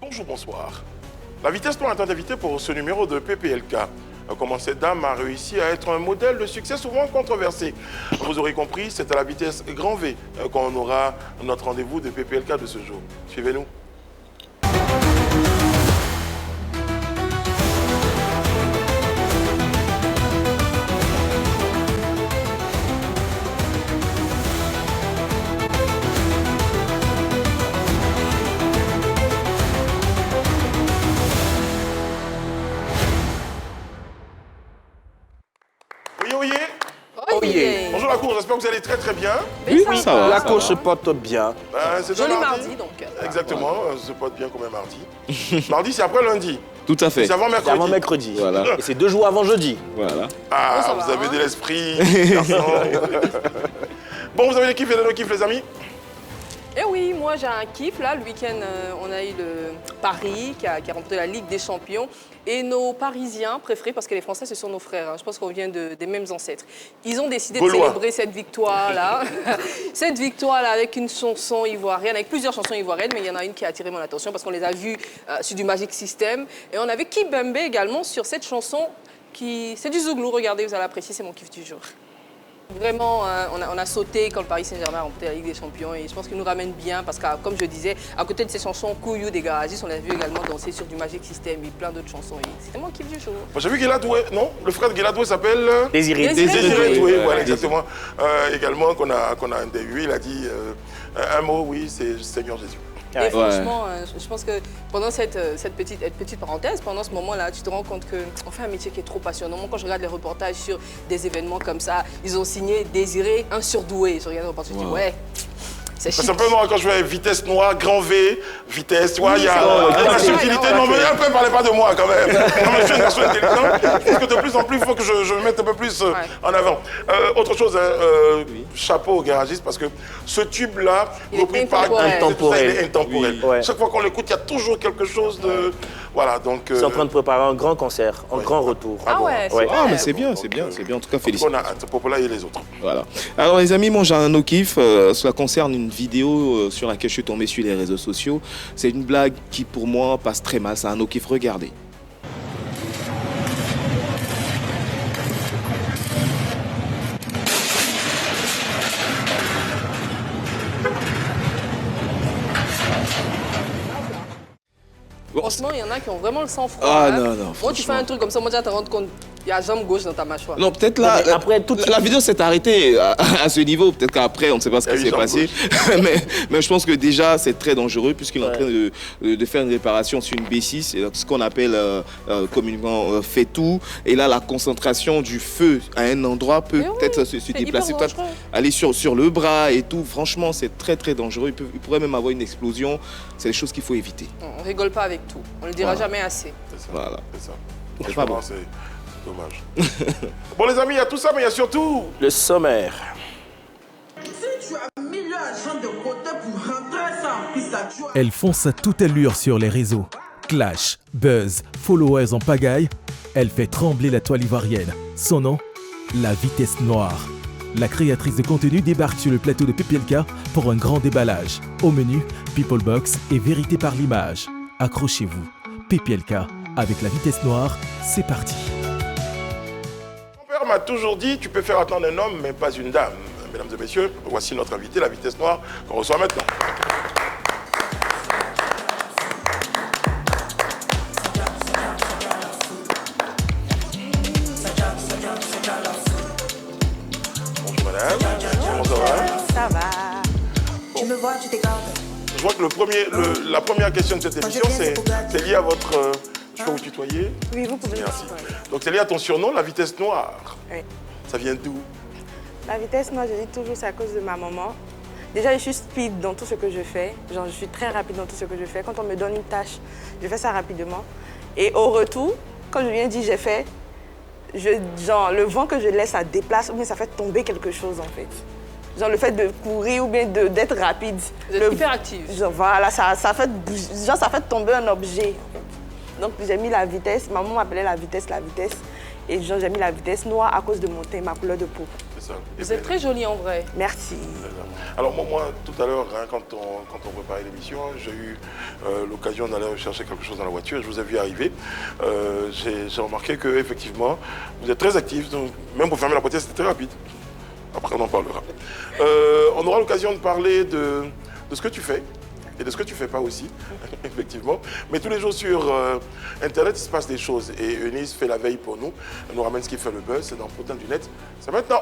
Bonjour, bonsoir. La vitesse noire est invitée pour ce numéro de PPLK. Comment cette dame a réussi à être un modèle de succès souvent controversé. Vous aurez compris, c'est à la vitesse grand V qu'on aura notre rendez-vous de PPLK de ce jour. Suivez-nous. Bonjour la cour, j'espère que vous allez très très bien. Oui, ça va. La cour se porte bien. C'est joli mardi donc. Exactement, se porte bien comme un mardi. Mardi, c'est après lundi. Tout à fait. C'est avant mercredi. C'est avant mercredi. Voilà. Et c'est 2 jours avant jeudi. Voilà. Ah, ça vous va, avez hein. de l'esprit, garçon. Bon, vous avez des kiffs et des no-kiffs, les amis? Eh oui, moi j'ai un kiff. Là, le week-end, on a eu le Paris qui a remporté la Ligue des Champions. Et nos Parisiens préférés, parce que les Français, ce sont nos frères. Hein. Je pense qu'on vient des mêmes ancêtres. Ils ont décidé de célébrer cette victoire-là. Cette victoire-là avec une chanson ivoirienne, avec plusieurs chansons ivoiriennes, mais il y en a une qui a attiré mon attention parce qu'on les a vues sur du Magic System. Et on avait Kibembe également sur cette chanson qui... C'est du Zouglou, regardez, vous allez apprécier, c'est mon kiff du jour. Vraiment, on a sauté quand le Paris Saint-Germain a remporté la Ligue des Champions et je pense qu'il nous ramène bien parce que, comme je disais, à côté de ces chansons Kouyou des Garagistes, on a vu également danser sur du Magic System et plein d'autres chansons. C'était mon kiff du jour. J'ai vu Guéladoué, non? Le frère de Guéladoué s'appelle Désiré Doué, voilà, exactement. Également, qu'on a interviewé, il a dit un mot, oui, c'est Seigneur Jésus. Et franchement, je pense que pendant cette petite parenthèse, pendant ce moment-là, tu te rends compte qu'on fait un métier qui est trop passionnant. Moi, quand je regarde les reportages sur des événements comme ça, ils ont signé Désiré, un surdoué. Je regarde les reportages, je dis ouais, c'est chic. C'est un peu moi quand je fais vitesse noire, grand V, vitesse, tu vois, il y a la subtilité. Non, mais un peu, parlez pas de moi quand même. Non, mais je suis une personne intelligente. Je pense que de plus en plus, il faut que je me mette un peu plus en avant. Autre chose, chapeau au garagiste, parce que ce tube-là, repris par intemporel. Il est intemporel. Ouais. Chaque fois qu'on l'écoute, il y a toujours quelque chose de... Voilà, donc... Ils sont en train de préparer un grand concert, un grand retour. Ah ouais, Ah, mais c'est bien, c'est bien, c'est bien. En tout cas, félicitations. On a Intemporel et les autres. Voilà. Alors, les amis, moi, j'ai un no-kiff. Cela concerne une vidéo sur laquelle je suis tombé sur les réseaux sociaux. C'est une blague qui, pour moi, passe très mal. C'est un no-kiff. Regardez. Franchement, il y en a qui ont vraiment le sang-froid. Ah hein. non, non, Moi, tu fais un truc comme ça, moi, tu te rends compte qu'il y a la jambe gauche dans ta mâchoire. Non, peut-être là, après, la vidéo s'est arrêtée à ce niveau. Peut-être qu'après, on ne sait pas ce qui s'est passé. mais je pense que déjà, c'est très dangereux puisqu'il est en train de faire une réparation sur une B6, ce qu'on appelle communément fait tout. Et là, la concentration du feu à un endroit peut peut-être se déplacer, peut-être aller sur le bras et tout. Franchement, c'est très, très dangereux. Il pourrait même avoir une explosion. C'est des choses qu'il faut éviter. On rigole pas avec tout. On le dira jamais assez. Voilà. C'est ça. C'est pas bon. C'est dommage. Bon, les amis, il y a tout ça, mais il y a surtout... Le sommaire. Si tu as mis l'argent de côté pour rentrer sans pizza, Elle fonce à toute allure sur les réseaux. Clash, buzz, followers en pagaille. Elle fait trembler la toile ivoirienne. Son nom, la vitesse noire. La créatrice de contenu débarque sur le plateau de PPLK pour un grand déballage. Au menu, People Box et Vérité par l'image. Accrochez-vous. PPLK, avec la vitesse noire, c'est parti. Mon père m'a toujours dit, tu peux faire attendre un homme, mais pas une dame. Mesdames et messieurs, voici notre invité, la vitesse noire, qu'on reçoit maintenant. Bonjour madame, comment ça va? Ça va. Tu me vois, tu t'écartes. Je vois que la première question de cette émission, c'est lié à votre... je peux vous tutoyer? Oui, vous pouvez. Merci. Donc c'est lié à ton surnom, la vitesse noire. Oui. Ça vient d'où? La vitesse, moi, je dis toujours, c'est à cause de ma maman. Déjà, je suis speed dans tout ce que je fais. Genre, je suis très rapide dans tout ce que je fais. Quand on me donne une tâche, je fais ça rapidement. Et au retour, quand je viens dire j'ai fait, genre, le vent que je laisse, ça déplace ou bien ça fait tomber quelque chose, en fait. Genre, le fait de courir ou bien d'être rapide. Vous êtes hyper active. Genre, voilà, ça fait tomber un objet, en fait. Donc, j'ai mis la vitesse. Maman m'appelait la vitesse. Et genre, j'ai mis la vitesse noire à cause de mon teint, ma couleur de peau. C'est ça. Vous êtes très jolie en vrai. Merci. Alors moi tout à l'heure, hein, quand on préparait l'émission, j'ai eu l'occasion d'aller chercher quelque chose dans la voiture et je vous ai vu arriver. J'ai remarqué que effectivement, vous êtes très actifs, donc même pour fermer la portière, c'était très rapide. Après, on en parlera. On aura l'occasion de parler de ce que tu fais et de ce que tu ne fais pas aussi, effectivement. Mais tous les jours sur Internet, il se passe des choses. Et Eunice fait la veille pour nous. Elle nous ramène ce qui fait le buzz. C'est dans Potin du Net. C'est maintenant.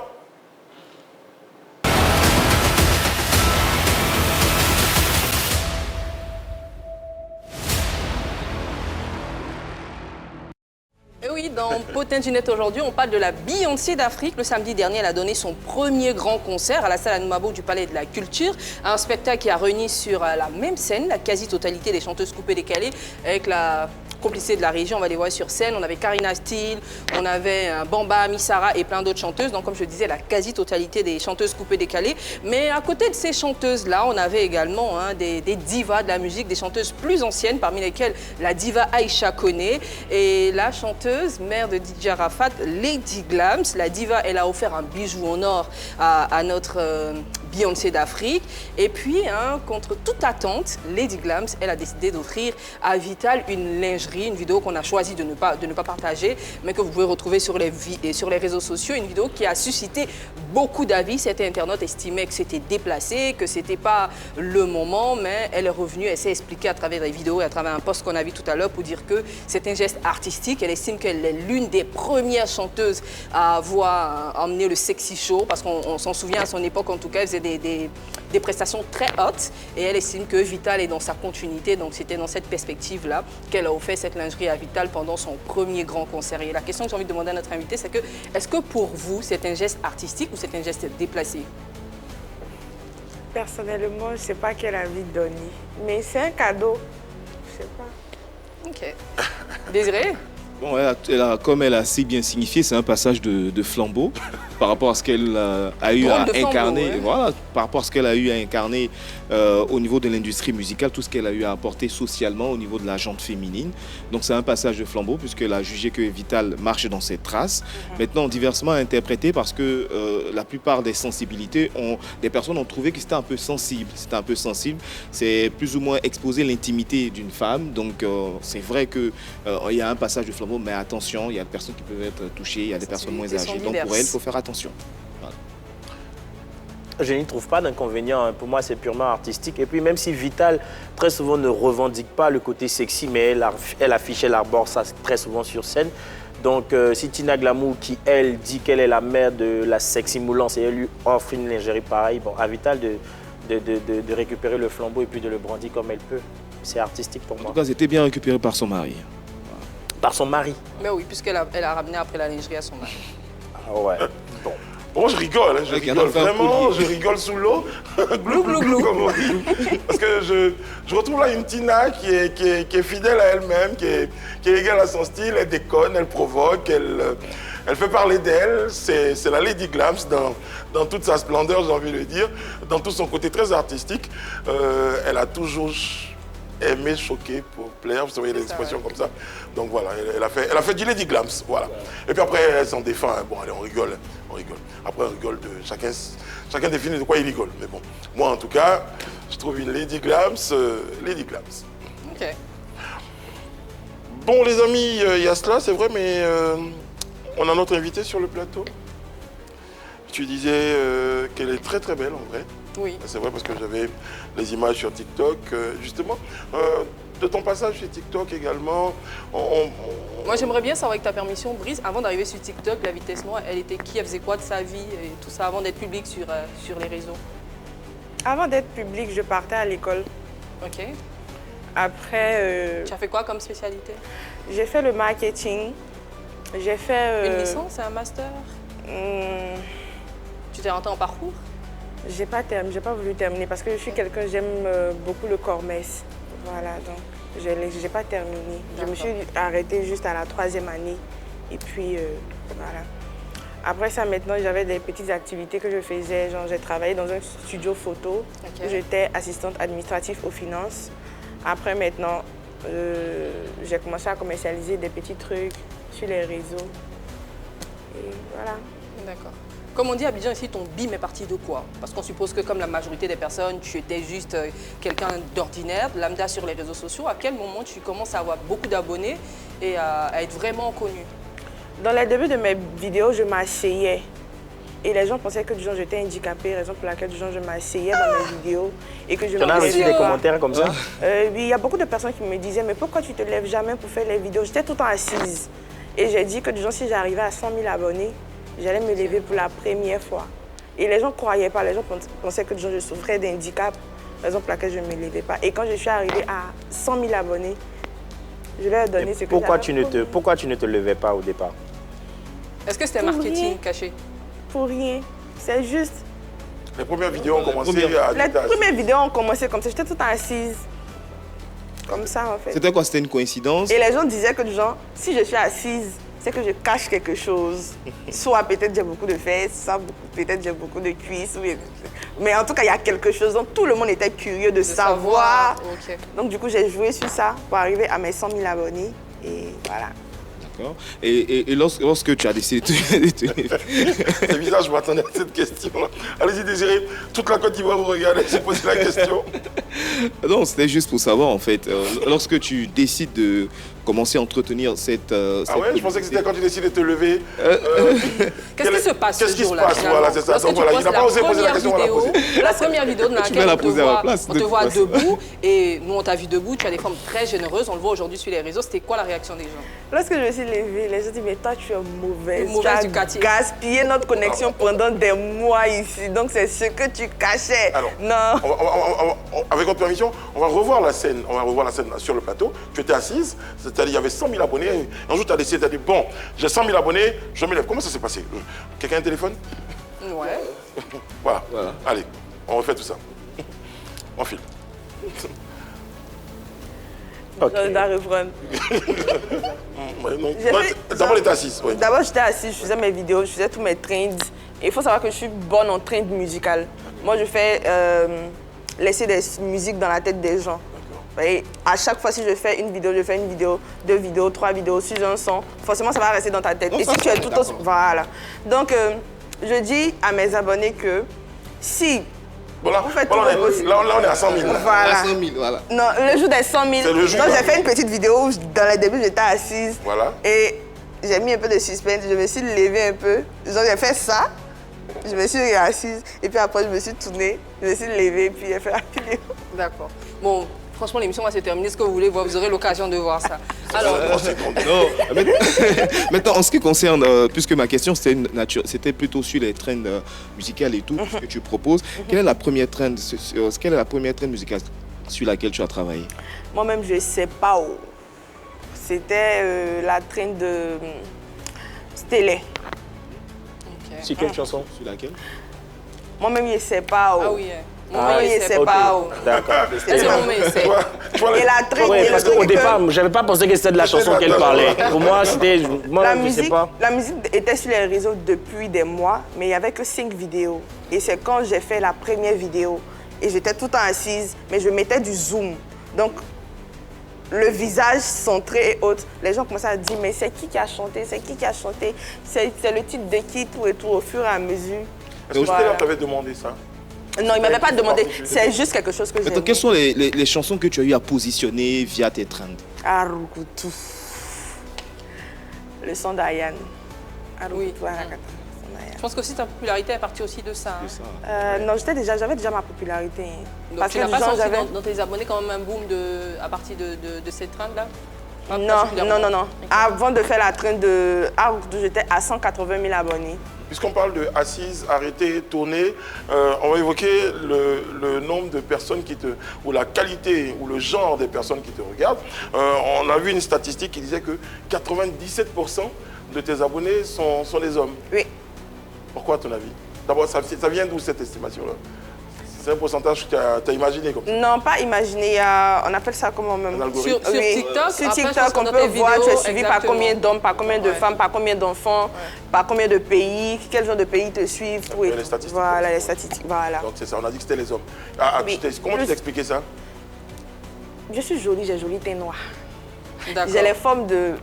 Et oui, dans Potin du Net aujourd'hui, on parle de la Beyoncé d'Afrique. Le samedi dernier, elle a donné son premier grand concert à la salle Anoumabo du Palais de la Culture. Un spectacle qui a réuni sur la même scène la quasi-totalité des chanteuses coupées décalées avec la complicité de la région. On va les voir sur scène. On avait Karina Steele, on avait Bamba, Missara et plein d'autres chanteuses. Donc, comme je disais, la quasi-totalité des chanteuses coupées décalées. Mais à côté de ces chanteuses-là, on avait également des divas de la musique, des chanteuses plus anciennes, parmi lesquelles la diva Aïcha Koné et la chanteuse, mère de DJ Arafat, Lady Glams. La diva, elle a offert un bijou en or à notre Beyoncé d'Afrique. Et puis, contre toute attente, Lady Glams, elle a décidé d'offrir à Vital une lingerie, une vidéo qu'on a choisi de ne pas partager, mais que vous pouvez retrouver sur les réseaux sociaux. Une vidéo qui a suscité beaucoup d'avis. Certains internautes estimaient que c'était déplacé, que c'était pas le moment, mais elle est revenue, elle s'est expliquée à travers des vidéos et à travers un post qu'on a vu tout à l'heure pour dire que c'est un geste artistique. Elle estime qu'elle est l'une des premières chanteuses à avoir emmené le sexy show, parce qu'on s'en souvient à son époque, en tout cas, elle faisait des prestations très hautes et elle estime que Vital est dans sa continuité. Donc c'était dans cette perspective-là qu'elle a offert cette lingerie à Vital pendant son premier grand concert. Et la question que j'ai envie de demander à notre invité, c'est que est-ce que pour vous, c'est un geste artistique ou c'est un geste déplacé? Personnellement, je ne sais pas quelle envie de donner, mais c'est un cadeau. Je sais pas. Ok. Désiré? Bon, comme elle a si bien signifié, c'est un passage de flambeau par rapport à ce qu'elle a eu à incarner. Ouais. Voilà, par rapport à ce qu'elle a eu à incarner au niveau de l'industrie musicale, tout ce qu'elle a eu à apporter socialement au niveau de la gente féminine. Donc c'est un passage de flambeau puisqu'elle a jugé que Vital marche dans ses traces. Maintenant, diversement interprété parce que la plupart des sensibilités, des personnes ont trouvé que c'était un peu sensible. C'était un peu sensible. C'est plus ou moins exposer l'intimité d'une femme. Donc c'est vrai qu'il y a un passage de flambeau, mais attention, il y a des personnes qui peuvent être touchées, il y a des personnes moins âgées. Donc pour elle, il faut faire attention. Voilà. Je n'y trouve pas d'inconvénient. Pour moi, c'est purement artistique. Et puis, même si Vital, très souvent, ne revendique pas le côté sexy, mais elle affiche, elle arbore ça très souvent sur scène. Donc, si Tina Glamour, qui, elle, dit qu'elle est la mère de la sexy moulance et elle lui offre une lingerie pareille, bon, à Vital de récupérer le flambeau et puis de le brandir comme elle peut. C'est artistique pour moi. En tout cas, c'était bien récupéré par son mari. Par son mari? Mais oui, puisqu'elle a ramené après la lingerie à son mari. Ah ouais, bon. Bon, je rigole, hein, je rigole vraiment, je rigole sous l'eau. Glou, glou, glou, comme on dit. Parce que je retrouve là une Tina qui est fidèle à elle-même, qui est égale à son style, elle déconne, elle provoque, elle fait parler d'elle. C'est la Lady Glams dans toute sa splendeur, j'ai envie de dire, dans tout son côté très artistique. Elle a toujours aimé choquer pour plaire, vous savez, des expressions comme ça. Donc voilà, elle a fait du Lady Glams, voilà. Et puis après, elle s'en défend. Bon, allez, on rigole. Après, on rigole de chacun définit de quoi il rigole. Mais bon, moi en tout cas, je trouve une Lady Glams, Lady Glams. Ok. Bon, les amis, il y a cela, c'est vrai, mais on a notre invité sur le plateau. Tu disais qu'elle est très très belle en vrai. Oui. C'est vrai parce que j'avais les images sur TikTok, justement. De ton passage sur TikTok également, Moi, j'aimerais bien savoir avec ta permission, Brice, avant d'arriver sur TikTok, la vitesse noire, elle était qui? Elle faisait quoi de sa vie et tout ça avant d'être publique sur les réseaux? Avant d'être publique, je partais à l'école. Ok. Après... Tu as fait quoi comme spécialité? J'ai fait le marketing. J'ai fait... Une licence et un master? Tu t'es rentrée en parcours? J'ai pas voulu terminer parce que je suis quelqu'un, j'aime beaucoup le commerce. Voilà, donc j'ai pas terminé. Je me suis arrêtée juste à la 3e année. Et puis, voilà. Après ça, maintenant, j'avais des petites activités que je faisais. Genre, j'ai travaillé dans un studio photo. Okay. J'étais assistante administrative aux finances. Après, maintenant, j'ai commencé à commercialiser des petits trucs sur les réseaux. Et voilà. D'accord. Comme on dit à Abidjan ici, ton bim est parti de quoi? Parce qu'on suppose que comme la majorité des personnes, tu étais juste quelqu'un d'ordinaire, lambda sur les réseaux sociaux. À quel moment tu commences à avoir beaucoup d'abonnés et à être vraiment connu? Dans les débuts de mes vidéos, je m'asseyais. Et les gens pensaient que disons, j'étais handicapée, raison pour laquelle disons, je m'asseyais dans mes vidéos et que je Tu en as reçu des commentaires comme ça? Oui, il y a beaucoup de personnes qui me disaient, mais pourquoi tu te lèves jamais pour faire les vidéos? J'étais tout le temps assise. Et j'ai dit que disons, si j'arrivais à 100 000 abonnés, j'allais me lever pour la première fois. Et les gens ne croyaient pas, les gens pensaient que disons, je souffrais d'handicap, raison pour laquelle je ne me levais pas. Et quand je suis arrivée à 100 000 abonnés, je leur ai donné ce que pourquoi j'avais. Pourquoi tu ne te levais pas au départ? Est-ce que c'était marketing caché? Pour rien. C'est juste... Les premières vidéos ont commencé à... Les premières vidéos ont commencé comme ça. J'étais tout le temps assise. Comme ça, en fait. C'était quoi? C'était une coïncidence? Et les gens disaient que, genre, si je suis assise, c'est que je cache quelque chose. Soit peut-être j'ai beaucoup de fesses, soit peut-être j'ai beaucoup de cuisses. Mais en tout cas, il y a quelque chose. Donc, tout le monde était curieux de savoir. Okay. Donc, du coup, j'ai joué sur ça pour arriver à mes 100 000 abonnés. Et voilà. Et lorsque tu as décidé C'est bizarre, je m'attendais à cette question. Allez-y, Désiré. Toute la Côte d'Ivoire vous regardez, j'ai posé la question. Non, c'était juste pour savoir, en fait, lorsque tu décides de commencer à entretenir cette... Ah ouais, je pensais que c'était quand tu décides de te lever. Qu'est-ce qui se passe ce jour-là? Qu'est-ce qui se passe? Voilà, c'est ça. Donc voilà, il n'a pas osé poser la question. La première vidéo dans laquelle on te voit debout, et nous on t'a vu debout, tu as des formes très généreuses, on le voit aujourd'hui sur les réseaux. C'était quoi la réaction des gens? Lorsque je me suis levée, les gens disent, mais toi tu es mauvaise. Tu as gaspillé notre connexion pendant des mois ici, donc c'est ce que tu cachais. Alors, non. Avec votre permission, on va revoir la scène. On va revoir la scène sur le plateau. Tu étais assise, c'est-à-dire il y avait 100 000 abonnés. Un jour, tu as décidé, tu as dit, bon, j'ai 100 000 abonnés, je me lève. Comment ça s'est passé? Quelqu'un a un téléphone? Ouais. Voilà. Allez, on refait tout ça. On file. Okay. Je dois reprendre. D'abord, elle était assise. Oui. D'abord, j'étais assise, je faisais mes vidéos, je faisais tous mes trends. Et il faut savoir que je suis bonne en trend musical. Moi, je fais laisser des musiques dans la tête des gens. Et à chaque fois, si je fais une vidéo, 2 vidéos, 3 vidéos, si j'ai un son, forcément, ça va rester dans ta tête. Et si tu es tout aussi... Voilà. Donc, je dis à mes abonnés que si... Bon, là, on est à 100 000. Voilà. 100 000, voilà. Non, le jour des 100 000, donc j'ai fait une petite vidéo où, dans les débuts, j'étais assise. Voilà. Et j'ai mis un peu de suspense, je me suis levée un peu. Donc j'ai fait ça, je me suis assise. Et puis après, je me suis tournée, je me suis levée, et puis j'ai fait la vidéo. D'accord. Bon, franchement, l'émission va se terminer. Ce que vous voulez voir, vous aurez l'occasion de voir ça. Alors, maintenant, en ce qui concerne, puisque ma question c'était plutôt sur les trends musicales et tout, ce que tu proposes, quelle est la première trend musicale sur laquelle tu as travaillé? Moi-même, je ne sais pas où. C'était la trend de Stélé. okay. Sur quelle chanson? Sur laquelle? Moi-même, je ne sais pas où. Ah oui. Moi, je ne sais pas où. D'accord. C'est mon essai. Et la trend, Oui, parce qu'au départ, je n'avais pas pensé que c'était de la chanson qu'elle parlait. Pour moi, c'était... Moi, je ne sais pas. La musique était sur les réseaux depuis des mois, mais il n'y avait que 5 vidéos. Et c'est quand j'ai fait la première vidéo, et j'étais tout le temps assise, mais je mettais du zoom. Donc, le visage centré et autres, les gens commençaient à dire, mais c'est qui a chanté? C'est qui a chanté? C'est le titre de qui, tout et tout, au fur et à mesure. Est-ce que Stella t'avait demandé ça? Non, il ne m'avait pas demandé. C'est juste quelque chose que j'ai. Quelles sont les chansons que tu as eu à positionner via tes trends? Arukutu. Le son d'Ayane. Oui. Arakata. Je pense que aussi ta popularité est partie aussi de ça. Non, j'avais déjà ma popularité. Donc tu n'as pas senti dans tes abonnés quand même un boom à partir de cette trend-là? Non. Avant de faire la trend de Arukutu, j'étais à 180 000 abonnés. Puisqu'on parle de assise, arrêter, tourner, on va évoquer le nombre de personnes ou la qualité, ou le genre des personnes qui te regardent. On a vu une statistique qui disait que 97% de tes abonnés sont des hommes. Oui. Pourquoi, à ton avis? D'abord, ça vient d'où cette estimation-là? C'est un pourcentage que tu as imaginé comme ça? Non, pas imaginé. On appelle ça comment même? Sur TikTok, sur TikTok, on peut voir, tu es suivi par combien d'hommes, par combien de femmes, par combien d'enfants, par combien de pays, quel genre de pays te suivent. Tout les statistiques. Voilà, les statistiques. Voilà. Donc c'est ça, on a dit que c'était les hommes. Comment tu t'expliquais ça? Je suis jolie, j'ai joli teint noir. D'accord. J'ai les formes de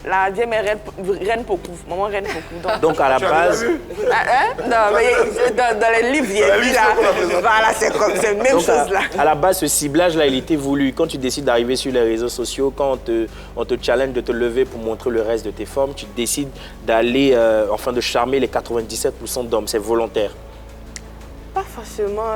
La vieille mère reine beaucoup. Maman reine beaucoup. Donc, à la base... Non, mais dans les livres, il y a voilà, c'est la même chose là. À la base, ce ciblage-là, il était voulu. Quand tu décides d'arriver sur les réseaux sociaux, quand on te challenge de te lever pour montrer le reste de tes formes, tu décides d'aller, enfin, de charmer les 97% d'hommes. C'est volontaire. Pas forcément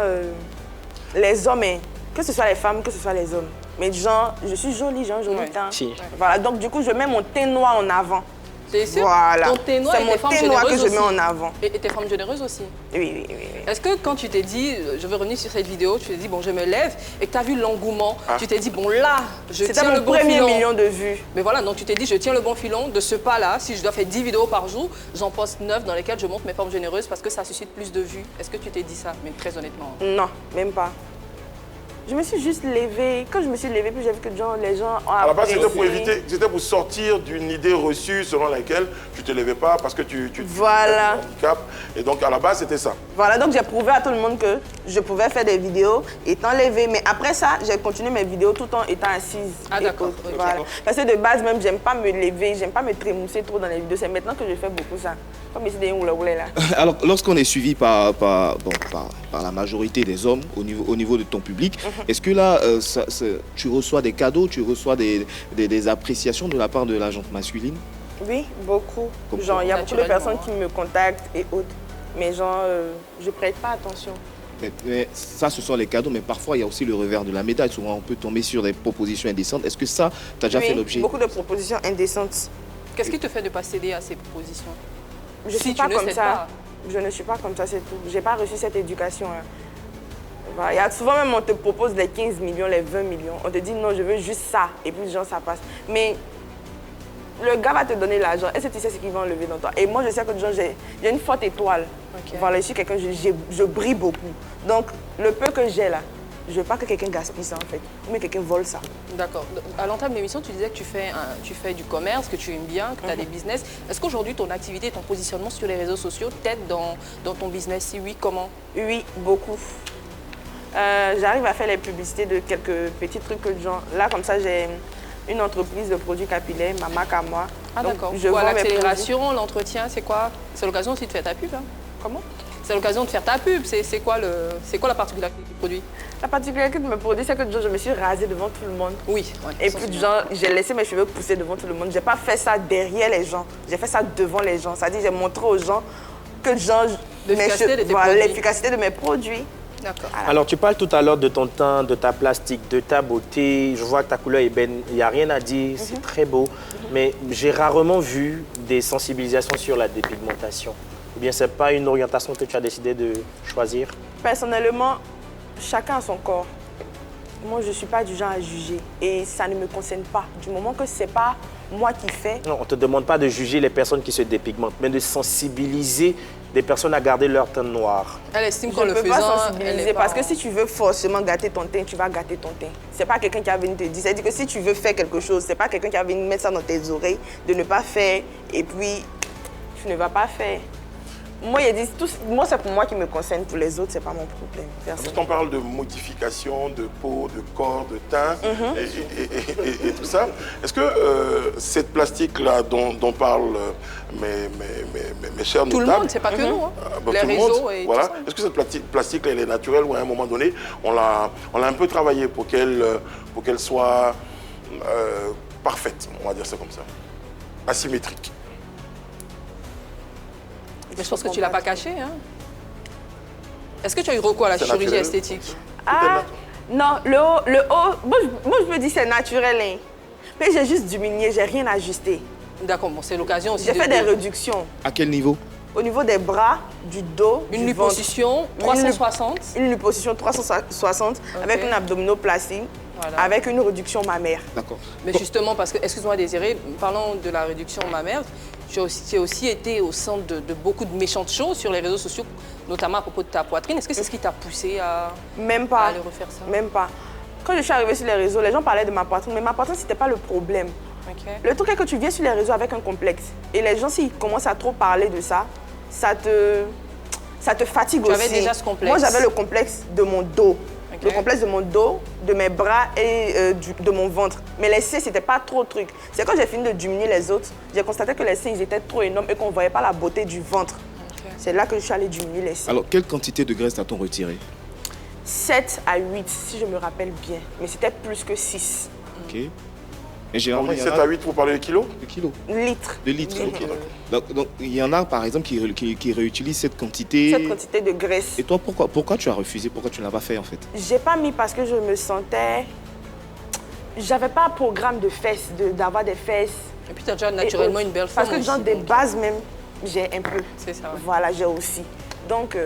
les hommes, hein. Que ce soit les femmes, que ce soit les hommes. Mais genre, je suis jolie, j'ai un joli teint. Si. Voilà, donc du coup, je mets mon teint noir en avant. C'est sûr. Voilà. Ton teint noir c'est mon teint noir que je mets en avant. Et tes femmes généreuses aussi. Oui. Est-ce que quand tu t'es dit, je veux revenir sur cette vidéo, tu t'es dit, bon, je me lève, et que tu as vu l'engouement, tu t'es dit, bon, là, je tiens le bon filon. C'était mon premier million de vues. Mais voilà, donc tu t'es dit, je tiens le bon filon de ce pas-là. Si je dois faire 10 vidéos par jour, j'en poste 9 dans lesquelles je montre mes formes généreuses parce que ça suscite plus de vues. Est-ce que tu t'es dit ça, mais très honnêtement? Non, même pas. Je me suis juste levée. Quand je me suis levée, puis j'ai vu que les gens ont À la base, apprécié. c'était pour sortir d'une idée reçue selon laquelle tu ne te levais pas parce que tu Voilà. as un handicap. Et donc, à la base, c'était ça. Voilà, donc j'ai prouvé à tout le monde que je pouvais faire des vidéos étant levée. Mais après ça, j'ai continué mes vidéos tout en étant assise. Ah, d'accord. Voilà. Parce que de base, même, j'aime pas me lever, j'aime pas me trémousser trop dans les vidéos. C'est maintenant que je fais beaucoup ça. Comme ici, des oula là. Alors, lorsqu'on est suivi par la majorité des hommes au niveau de ton public, est-ce que là, tu reçois des cadeaux, tu reçois des appréciations de la part de la gente masculine? Oui, beaucoup. Genre, il y a beaucoup de personnes qui me contactent et autres. Mais genre, je prête pas attention. Mais ça, ce sont les cadeaux, mais parfois, il y a aussi le revers de la médaille. Souvent, on peut tomber sur des propositions indécentes. Est-ce que ça, tu as déjà fait l'objet? Beaucoup de propositions indécentes. Qu'est-ce qui te fait de ne pas céder à ces propositions? Je ne suis pas comme ça. Je ne suis pas comme ça, c'est tout. Je n'ai pas reçu cette éducation. Hein. Voilà. Il y a souvent même, on te propose les 15 millions, les 20 millions. On te dit non, je veux juste ça. Et puis, genre, ça passe. Mais le gars va te donner l'argent. Est-ce que tu sais ce qu'il va enlever dans toi? Et moi, je sais que j'ai une forte étoile. Okay. Voilà, je suis quelqu'un, je brille beaucoup. Donc, le peu que j'ai là, je ne veux pas que quelqu'un gaspille ça, en fait. Ou que quelqu'un vole ça. D'accord. À l'entame de l'émission, tu disais que tu fais du commerce, que tu aimes bien, que tu as des business. Est-ce qu'aujourd'hui, ton activité, ton positionnement sur les réseaux sociaux t'aide dans ton business? Si oui, comment? Oui, beaucoup. J'arrive à faire les publicités de quelques petits trucs que genre. Là, comme ça, j'ai une entreprise de produits capillaires, ma marque à moi. Ah d'accord. L'accélération, l'entretien, c'est quoi? C'est l'occasion aussi de faire ta pub, hein? Comment? C'est l'occasion de faire ta pub. C'est quoi la particularité du produit? La particularité de mes produits, c'est que je me suis rasée devant tout le monde. Oui. Ouais, et puis j'ai laissé mes cheveux pousser devant tout le monde. J'ai pas fait ça derrière les gens. J'ai fait ça devant les gens. C'est-à-dire j'ai montré aux gens que l'efficacité de mes produits. D'accord. Alors, tu parles tout à l'heure de ton teint, de ta plastique, de ta beauté. Je vois que ta couleur est belle. Il n'y a rien à dire. C'est très beau. Mais j'ai rarement vu des sensibilisations sur la dépigmentation. Ou bien, ce n'est pas une orientation que tu as décidé de choisir? Personnellement, chacun a son corps. Moi, je ne suis pas du genre à juger. Et ça ne me concerne pas. Du moment que ce n'est pas moi qui fais. Non, on ne te demande pas de juger les personnes qui se dépigmentent, mais de sensibiliser des personnes à garder leur teint noir. Elle estime qu'en le faisant, pas sensibiliser parce que si tu veux forcément gâter ton teint, tu vas gâter ton teint. C'est pas quelqu'un qui va venir te dire. C'est-à-dire que si tu veux faire quelque chose, c'est pas quelqu'un qui va venir mettre ça dans tes oreilles, de ne pas faire, et puis tu ne vas pas faire. Moi, c'est pour moi qui me concerne. Pour les autres, c'est pas mon problème. Quand on parle de modification de peau, de corps, de teint et tout ça, est-ce que cette plastique-là dont parlent mes chers tout notables... Tout le monde, c'est pas que nous. Les réseaux et voilà. tout ça. Est-ce que cette plastique-là, elle est naturelle ou à un moment donné, on l'a un peu travaillée pour qu'elle soit parfaite, on va dire ça comme ça, asymétrique? Mais je pense que tu ne l'as pas caché. Hein. Est-ce que tu as eu recours à la chirurgie esthétique? Non, le haut, moi je me dis c'est naturel. Hein. Mais j'ai juste diminué, j'ai rien ajusté. D'accord, bon, c'est l'occasion aussi. J'ai fait des réductions. À quel niveau? Au niveau des bras, du dos, une liposuction 360. Une liposuction 360 avec une abdominoplastie. Voilà. Avec une réduction mammaire. D'accord. Mais justement, parce que, excuse-moi Désiré, parlant de la réduction mammaire, tu as aussi été au centre de beaucoup de méchantes choses sur les réseaux sociaux, notamment à propos de ta poitrine. Est-ce que c'est ce qui t'a poussé à aller refaire ça? Même pas. Quand je suis arrivée sur les réseaux, les gens parlaient de ma poitrine, mais ma poitrine, c'était pas le problème. Okay. Le truc est que tu viens sur les réseaux avec un complexe. Et les gens, s'ils commencent à trop parler de ça, ça te fatigue aussi. Tu avais déjà ce complexe? Moi, j'avais le complexe de mon dos. Le complexe de mon dos, de mes bras et de mon ventre. Mais les seins, c'était pas trop truc. C'est quand j'ai fini de diminuer les autres, j'ai constaté que les seins, ils étaient trop énormes et qu'on voyait pas la beauté du ventre. C'est là que je suis allée diminuer les seins. Alors, quelle quantité de graisse t'as-t-on retiré? 7 à 8, si je me rappelle bien. Mais c'était plus que 6. Ok. Et généralement, il y en 7 a à 8, vous parlez de kilos? de kilos. Litres. De litres. Ok, d'accord. Donc, il y en a, par exemple, qui réutilisent cette quantité. Cette quantité de graisse. Et toi, pourquoi tu as refusé? Pourquoi tu ne l'as pas fait, en fait? J'ai pas mis parce que je me sentais... J'avais pas un programme de fesses, d'avoir des fesses. Et puis tu as déjà naturellement une belle forme. Parce que genre aussi, des donc. bases même, j'ai un peu. C'est ça, ouais. Voilà, j'ai aussi. Donc,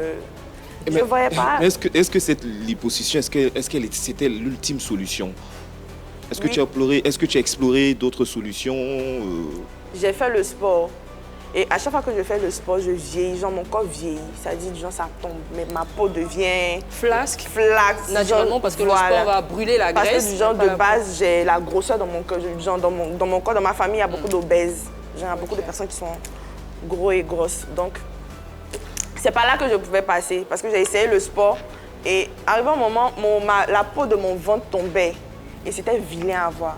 je Mais- ne voyais pas... Mais est-ce que cette liposuction, c'était l'ultime solution? Est-ce que Oui. tu as exploré d'autres solutions J'ai fait le sport. Et à chaque fois que je fais le sport, je vieillis. Genre, mon corps vieillit. Ça dit, genre, ça tombe. Mais ma peau devient Flasque. flasque. Naturellement, genre, parce que voilà. le sport va brûler la Parce graisse. que du genre pas de la- base, j'ai la grosseur dans mon corps. Genre, dans mon corps, dans ma famille, il y a beaucoup d'obèses. J'ai beaucoup de personnes qui sont gros et grosses. Donc, c'est pas là que je pouvais passer. Parce que j'ai essayé le sport. Et arrivé un moment, la peau de mon ventre tombait. Et c'était vilain à voir.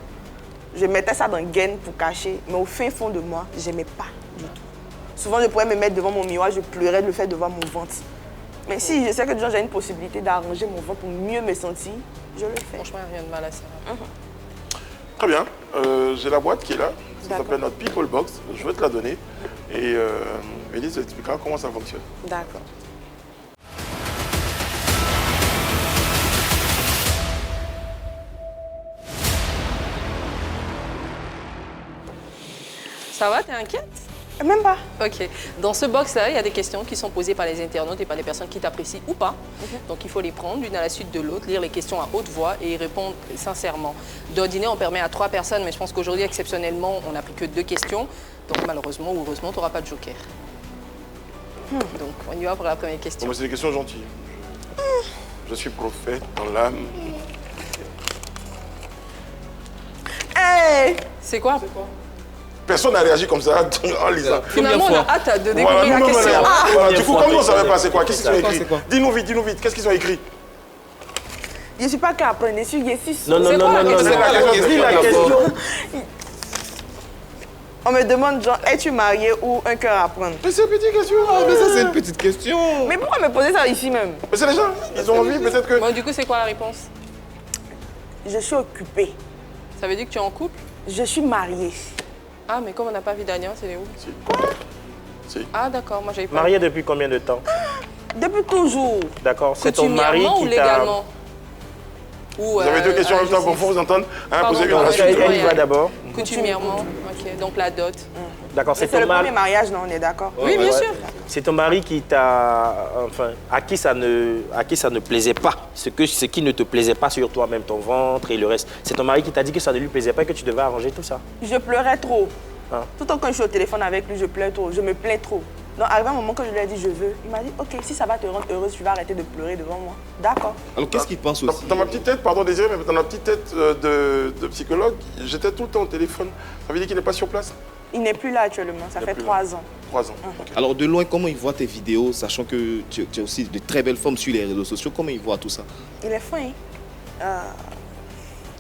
Je mettais ça dans le gaine pour cacher. Mais au fin fond de moi, j'aimais pas du tout. Souvent, je pourrais me mettre devant mon miroir, je pleurais de le faire devant mon ventre. Mais si je sais que j'ai une possibilité d'arranger mon ventre pour mieux me sentir, je le fais. Franchement, il n'y a rien de mal à ça. Très bien. J'ai la boîte qui est là. Ça D'accord. s'appelle notre People Box. Je vais te la donner. Et Élise expliquera comment ça fonctionne. D'accord. Ça va, t'es inquiète? Même pas. Ok. Dans ce box-là, il y a des questions qui sont posées par les internautes et par les personnes qui t'apprécient ou pas. Donc il faut les prendre l'une à la suite de l'autre, lire les questions à haute voix et y répondre sincèrement. D'ordinaire, on permet à 3 personnes, mais je pense qu'aujourd'hui, exceptionnellement, on n'a pris que 2 questions. Donc malheureusement ou heureusement, tu n'auras pas de joker. Donc on y va pour la première question. Bon, c'est des questions gentilles. Je suis prophète dans l'âme. Hey! C'est quoi? Personne n'a réagi comme ça en lisant. Finalement, on a hâte de découvrir Voilà, la nous-mêmes, question. voilà, du coup, fois, comme nous, on ne savait personne pas c'est quoi, qu'est-ce qu'ils ont C'est quoi, écrit? c'est quoi? Dis-nous vite, qu'est-ce qu'ils ont écrit? Je suis pas qu'à apprendre, je suis ici. Non, non, C'est non, quoi la non, non, question? non. C'est la question. Dis la question. On me demande, genre, es-tu marié ou un cœur à prendre? Mais c'est une petite question. Mais ça, c'est une petite question. Mais pourquoi me poser ça ici même? Mais c'est les gens, ils ont envie, peut-être que... Bon, du coup, c'est quoi la réponse? Je suis occupée. Ça veut dire que tu es en couple? Je suis mariée. Ah, mais comme on n'a pas vu d'alliance, elle est où? Si. Ah, d'accord, moi j'avais pas. Marié depuis combien de temps? Depuis toujours. D'accord, c'est ton mari Coutumièrement ou qui t'a... légalement? Ou, Vous avez deux questions en même temps pour vous entendre. Hein, Pardon, posez une à la pardon, suite. Elle y va d'abord. Coutumièrement, ok. Donc la dot. D'accord, C'est c'est ton le mari. premier mariage, non, on est d'accord? Oui, bien sûr. C'est ton mari qui t'a, enfin, à qui ça ne plaisait pas, ce qui ne te plaisait pas sur toi-même, ton ventre et le reste. C'est ton mari qui t'a dit que ça ne lui plaisait pas et que tu devais arranger tout ça. Je pleurais trop. Ah. Tout le temps quand je suis au téléphone avec lui, je pleure trop. Je me plains trop. Donc, arrivé un moment que je lui ai dit je veux, il m'a dit ok, si ça va te rendre heureuse, tu vas arrêter de pleurer devant moi. D'accord. Alors, qu'est-ce qu'il pense aussi? Dans ma petite tête, pardon Désiré, mais dans ma petite tête de psychologue, j'étais tout le temps au téléphone. Ça veut dire qu'il n'est pas sur place? Il n'est plus là actuellement, ça Il n'est fait plus 3 ans. 3 ans. Ok. Alors, de loin, comment il voit tes vidéos, sachant que tu as aussi de très belles formes sur les réseaux sociaux? Comment il voit tout ça? Il est fin, hein?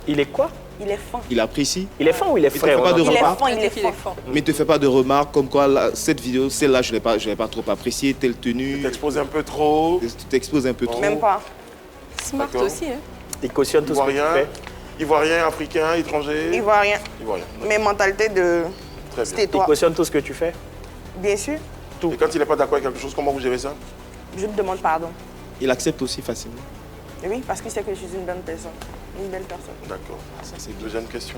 Il est quoi? Il est fin. Il apprécie? Il est fin ou il est te frère? fait pas de Il est remarques? fin, Elle il dit est qu'il fin. est fort. Mais il te fait pas de remarques comme quoi cette vidéo, celle-là, je l'ai pas trop appréciée, telle tenue. T'exposes un peu trop. Tu t'exposes un peu trop. Même pas. Smart D'accord. aussi, hein. Il cautionne tout ce que tu Ivoirien, fais. Ivoirien, africain, étranger. Il voit rien. Ivoirien. Mais mentalité de Très bien. Il tais-toi. cautionne tout ce que tu fais. Bien sûr, Et quand il n'est pas d'accord avec quelque chose, comment vous gérez ça? je te demande pardon. Il accepte aussi facilement. Oui, parce qu'il sait que je suis une bonne personne. Une belle personne. D'accord. Ça, c'est bien. Deuxième question.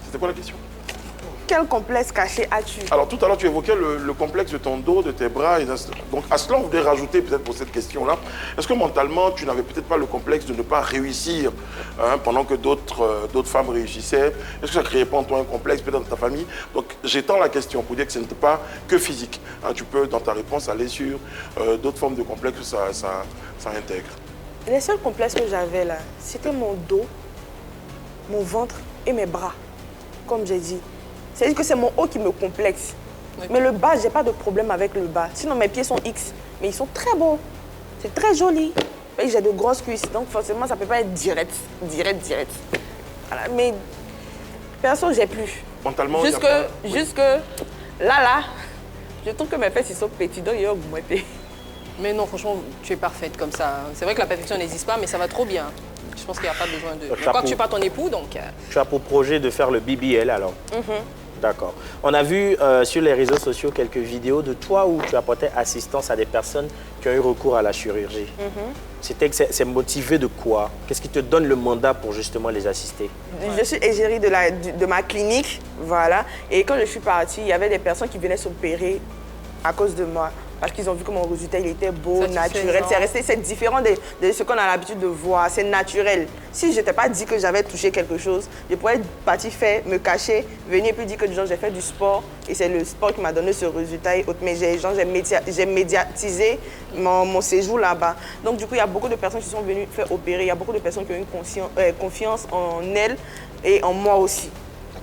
C'était quoi la question? Quel complexe caché as-tu? Alors tout à l'heure, tu évoquais le complexe de ton dos, de tes bras. Donc à cela, on voudrait rajouter peut-être pour cette question-là, est-ce que mentalement, tu n'avais peut-être pas le complexe de ne pas réussir hein, pendant que d'autres femmes réussissaient? Est-ce que ça ne créait pas en toi un complexe peut-être dans ta famille? Donc j'étends la question pour dire que ce n'était pas que physique. Hein, tu peux, dans ta réponse, aller sur d'autres formes de complexes, ça intègre. Les seuls complexes que j'avais là, c'était mon dos, mon ventre et mes bras. Comme j'ai dit, C'est-à-dire que c'est mon haut qui me complexe. Okay. Mais le bas, j'ai pas de problème avec le bas. Sinon, mes pieds sont X, mais ils sont très beaux. C'est très joli. Et j'ai de grosses cuisses, donc forcément, ça peut pas être direct. Voilà. Mais perso, j'ai plus. Mentalement, jusque là, je trouve que mes fesses, ils sont petits, donc ils ont augmenté. Mais non, franchement, tu es parfaite comme ça. C'est vrai que la perfection n'existe pas, mais ça va trop bien. Je pense qu'il n'y a pas besoin de... Je crois que tu n'es pas ton époux, donc... Tu as pour projet de faire le BBL, alors? D'accord. On a vu sur les réseaux sociaux quelques vidéos de toi où tu apportais assistance à des personnes qui ont eu recours à la chirurgie. C'est motivé de quoi? Qu'est-ce qui te donne le mandat pour justement les assister? Je suis égérie de ma clinique, voilà. Et quand je suis partie, il y avait des personnes qui venaient s'opérer à cause de moi. Parce qu'ils ont vu que mon résultat, il était beau, naturel. C'est différent de ce qu'on a l'habitude de voir. C'est naturel. Si je n'étais pas dit que j'avais touché quelque chose, je pourrais être partie faire, me cacher, venir et puis dire que j'ai fait du sport. Et c'est le sport qui m'a donné ce résultat. Mais j'ai médiatisé mon séjour là-bas. Donc du coup, il y a beaucoup de personnes qui sont venues faire opérer. Il y a beaucoup de personnes qui ont eu confiance en elles et en moi aussi.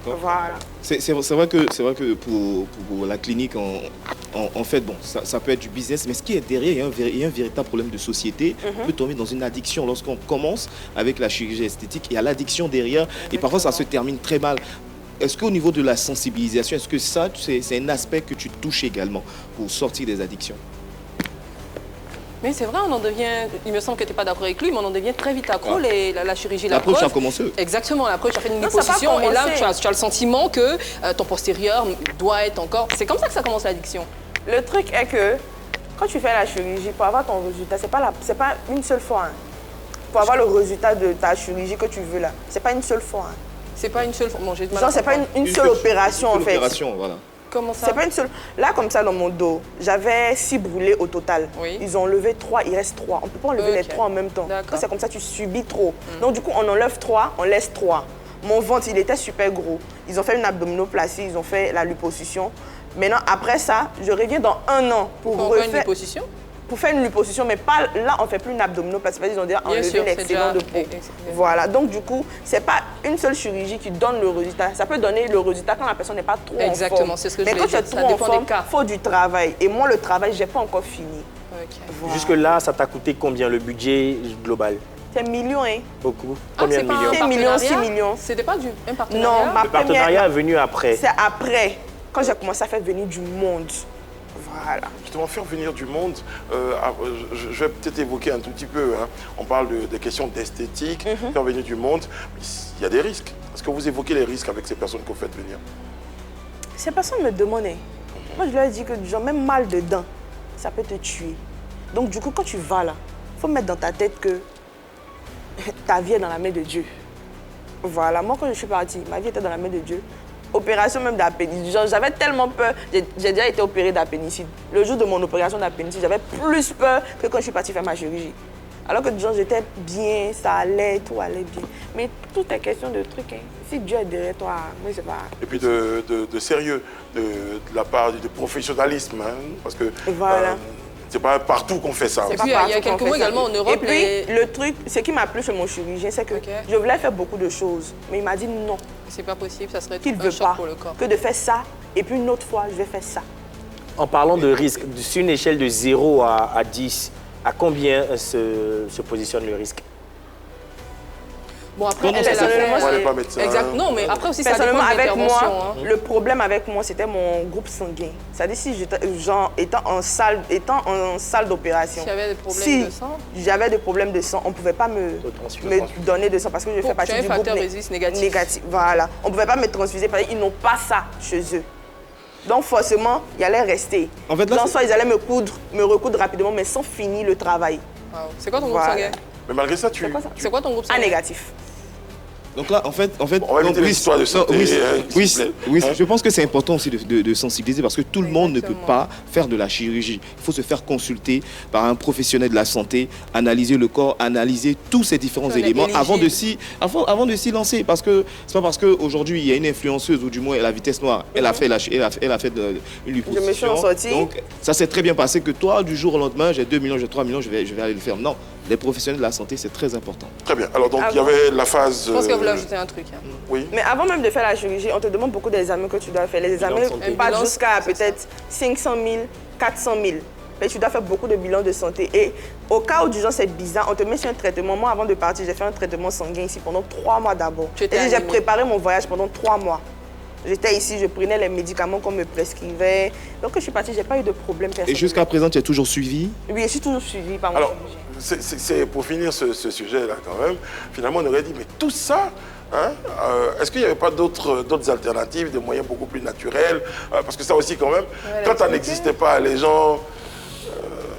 Voilà. C'est vrai que pour la clinique, en fait, bon, ça peut être du business, mais ce qui est derrière, il y a un véritable problème de société. On peut tomber dans une addiction lorsqu'on commence avec la chirurgie esthétique. Il y a l'addiction derrière et parfois ça se termine très mal. Est-ce qu'au niveau de la sensibilisation, est-ce que ça, c'est un aspect que tu touches également pour sortir des addictions? Mais c'est vrai, on en devient, il me semble que tu n'es pas d'accord avec lui, mais on en devient très vite accro, la chirurgie. L'approche a commencé. Exactement, l'approche a fait une liposuction et là, tu as le sentiment que ton postérieur doit être encore... C'est comme ça que ça commence l'addiction. Le truc est que quand tu fais la chirurgie, pour avoir ton résultat, c'est pas une seule fois. Hein. Pour avoir le résultat de ta chirurgie que tu veux là, c'est pas une seule fois. Hein. C'est pas une seule fois. Bon, genre, c'est pas une seule opération en fait. Opération, voilà. Comment ça? C'est pas une seule. Là, comme ça, dans mon dos, j'avais 6 brûlés au total. Oui. Ils ont enlevé 3, il reste 3. On ne peut pas enlever les 3 en même temps. Quand c'est comme ça, tu subis trop. Donc, du coup, on enlève 3, on laisse 3. Mon ventre, il était super gros. Ils ont fait une abdominoplastie, ils ont fait la liposuction. Maintenant, après ça, je reviens dans 1 an pour refaire... une liposuction? Pour faire une liposuction, mais pas là, on ne fait plus une abdominoplastie. Ils ont déjà enlevé l'excédent de peau. Voilà, donc du coup, ce n'est pas une seule chirurgie qui donne le résultat. Ça peut donner le résultat quand la personne n'est pas trop en forme. Exactement, c'est ce que je voulais dire. Mais quand tu es trop en forme, il faut du travail. Et moi, le travail, je n'ai pas encore fini. Voilà. Jusque-là, ça t'a coûté combien le budget global? C'est millions, hein. Beaucoup. Combien de millions? 5 millions, 6 millions. C'était pas un partenariat? Non, le partenariat est venu après. C'est après, quand j'ai commencé à faire venir du monde. Voilà. Justement, faire venir du monde, je vais peut-être évoquer un tout petit peu. Hein. On parle des questions d'esthétique, faire venir du monde. Il y a des risques. Est-ce que vous évoquez les risques avec ces personnes que vous faites venir? Ces personnes me demandaient. Moi, je leur ai dit que genre, même mal de dents, ça peut te tuer. Donc, du coup, quand tu vas là, il faut mettre dans ta tête que ta vie est dans la main de Dieu. Voilà. Moi, quand je suis partie, ma vie était dans la main de Dieu. Opération même d'appendicite. J'avais tellement peur. J'ai déjà été opérée d'appendicite. Le jour de mon opération d'appendicite, j'avais plus peur que quand je suis partie faire ma chirurgie. Alors que j'étais bien, ça allait, tout allait bien. Mais tout est question de trucs. Hein. Si Dieu est derrière toi, moi, je sais pas. Et puis de sérieux, de la part du professionnalisme. Hein, parce que voilà. C'est pas partout qu'on fait ça. Et puis, il y a quelques mois également en Europe. Et puis, le truc, ce qui m'a plu chez mon chirurgien, c'est que je voulais faire beaucoup de choses. Mais il m'a dit non. C'est pas possible, ça serait un choc pour le corps. Que de faire ça, et puis une autre fois, je vais faire ça. En parlant de risque, sur une échelle de 0 à 10, à combien se positionne le risque? Bon, après, elle n'est pas médecin. Exact. Non, mais après aussi, ça dépend de avec moi, hein. Le problème avec moi, c'était mon groupe sanguin. C'est-à-dire, si étant en salle d'opération, si j'avais des problèmes de sang, on ne pouvait pas me donner de sang parce que je fais partie du groupe négatif. Voilà. On ne pouvait pas me transfuser parce qu'ils n'ont pas ça chez eux. Donc forcément, il allait rester. En fait, là, soit ils allaient me recoudre rapidement, mais sans finir le travail. Wow. C'est quoi ton groupe sanguin? Mais malgré ça, C'est quoi ton groupe sanguin? A négatif. Donc là, en fait, on va éviter l'histoire de santé. Oui, je pense que c'est important aussi de sensibiliser parce que tout le monde ne peut pas faire de la chirurgie. Il faut se faire consulter par un professionnel de la santé, analyser le corps, analyser tous ces différents éléments avant de s'y lancer. Parce que c'est pas parce qu'aujourd'hui, il y a une influenceuse ou du moins la vitesse noire, elle a fait une liposuction. Je me suis en sortie. Donc, ça s'est très bien passé que toi, du jour au lendemain, j'ai 2 millions, j'ai 3 millions, je vais aller le faire. Non. Les professionnels de la santé, c'est très important. Très bien. Alors, donc, il y avait la phase... Je pense que vous voulais ajouter un truc. Hein. Oui. Mais avant même de faire la chirurgie, on te demande beaucoup des examens que tu dois faire. Les examens passent jusqu'à peut-être 500 000, 400 000. Mais tu dois faire beaucoup de bilans de santé. Et au cas où d'urgence c'est bizarre, on te met sur un traitement. Moi, avant de partir, j'ai fait un traitement sanguin ici pendant 3 mois d'abord. Et j'ai préparé mon voyage pendant 3 mois. J'étais ici, je prenais les médicaments qu'on me prescrivait. Donc, quand je suis partie, je n'ai pas eu de problème personnel. Et jusqu'à présent, tu es toujours suivi? Oui, je suis toujours suivie par mon chirurgien. C'est pour finir ce sujet-là quand même, finalement, on aurait dit, mais tout ça, hein, est-ce qu'il n'y avait pas d'autres alternatives, des moyens beaucoup plus naturels? Parce que ça aussi, quand même, quand ça n'existait pas, les gens...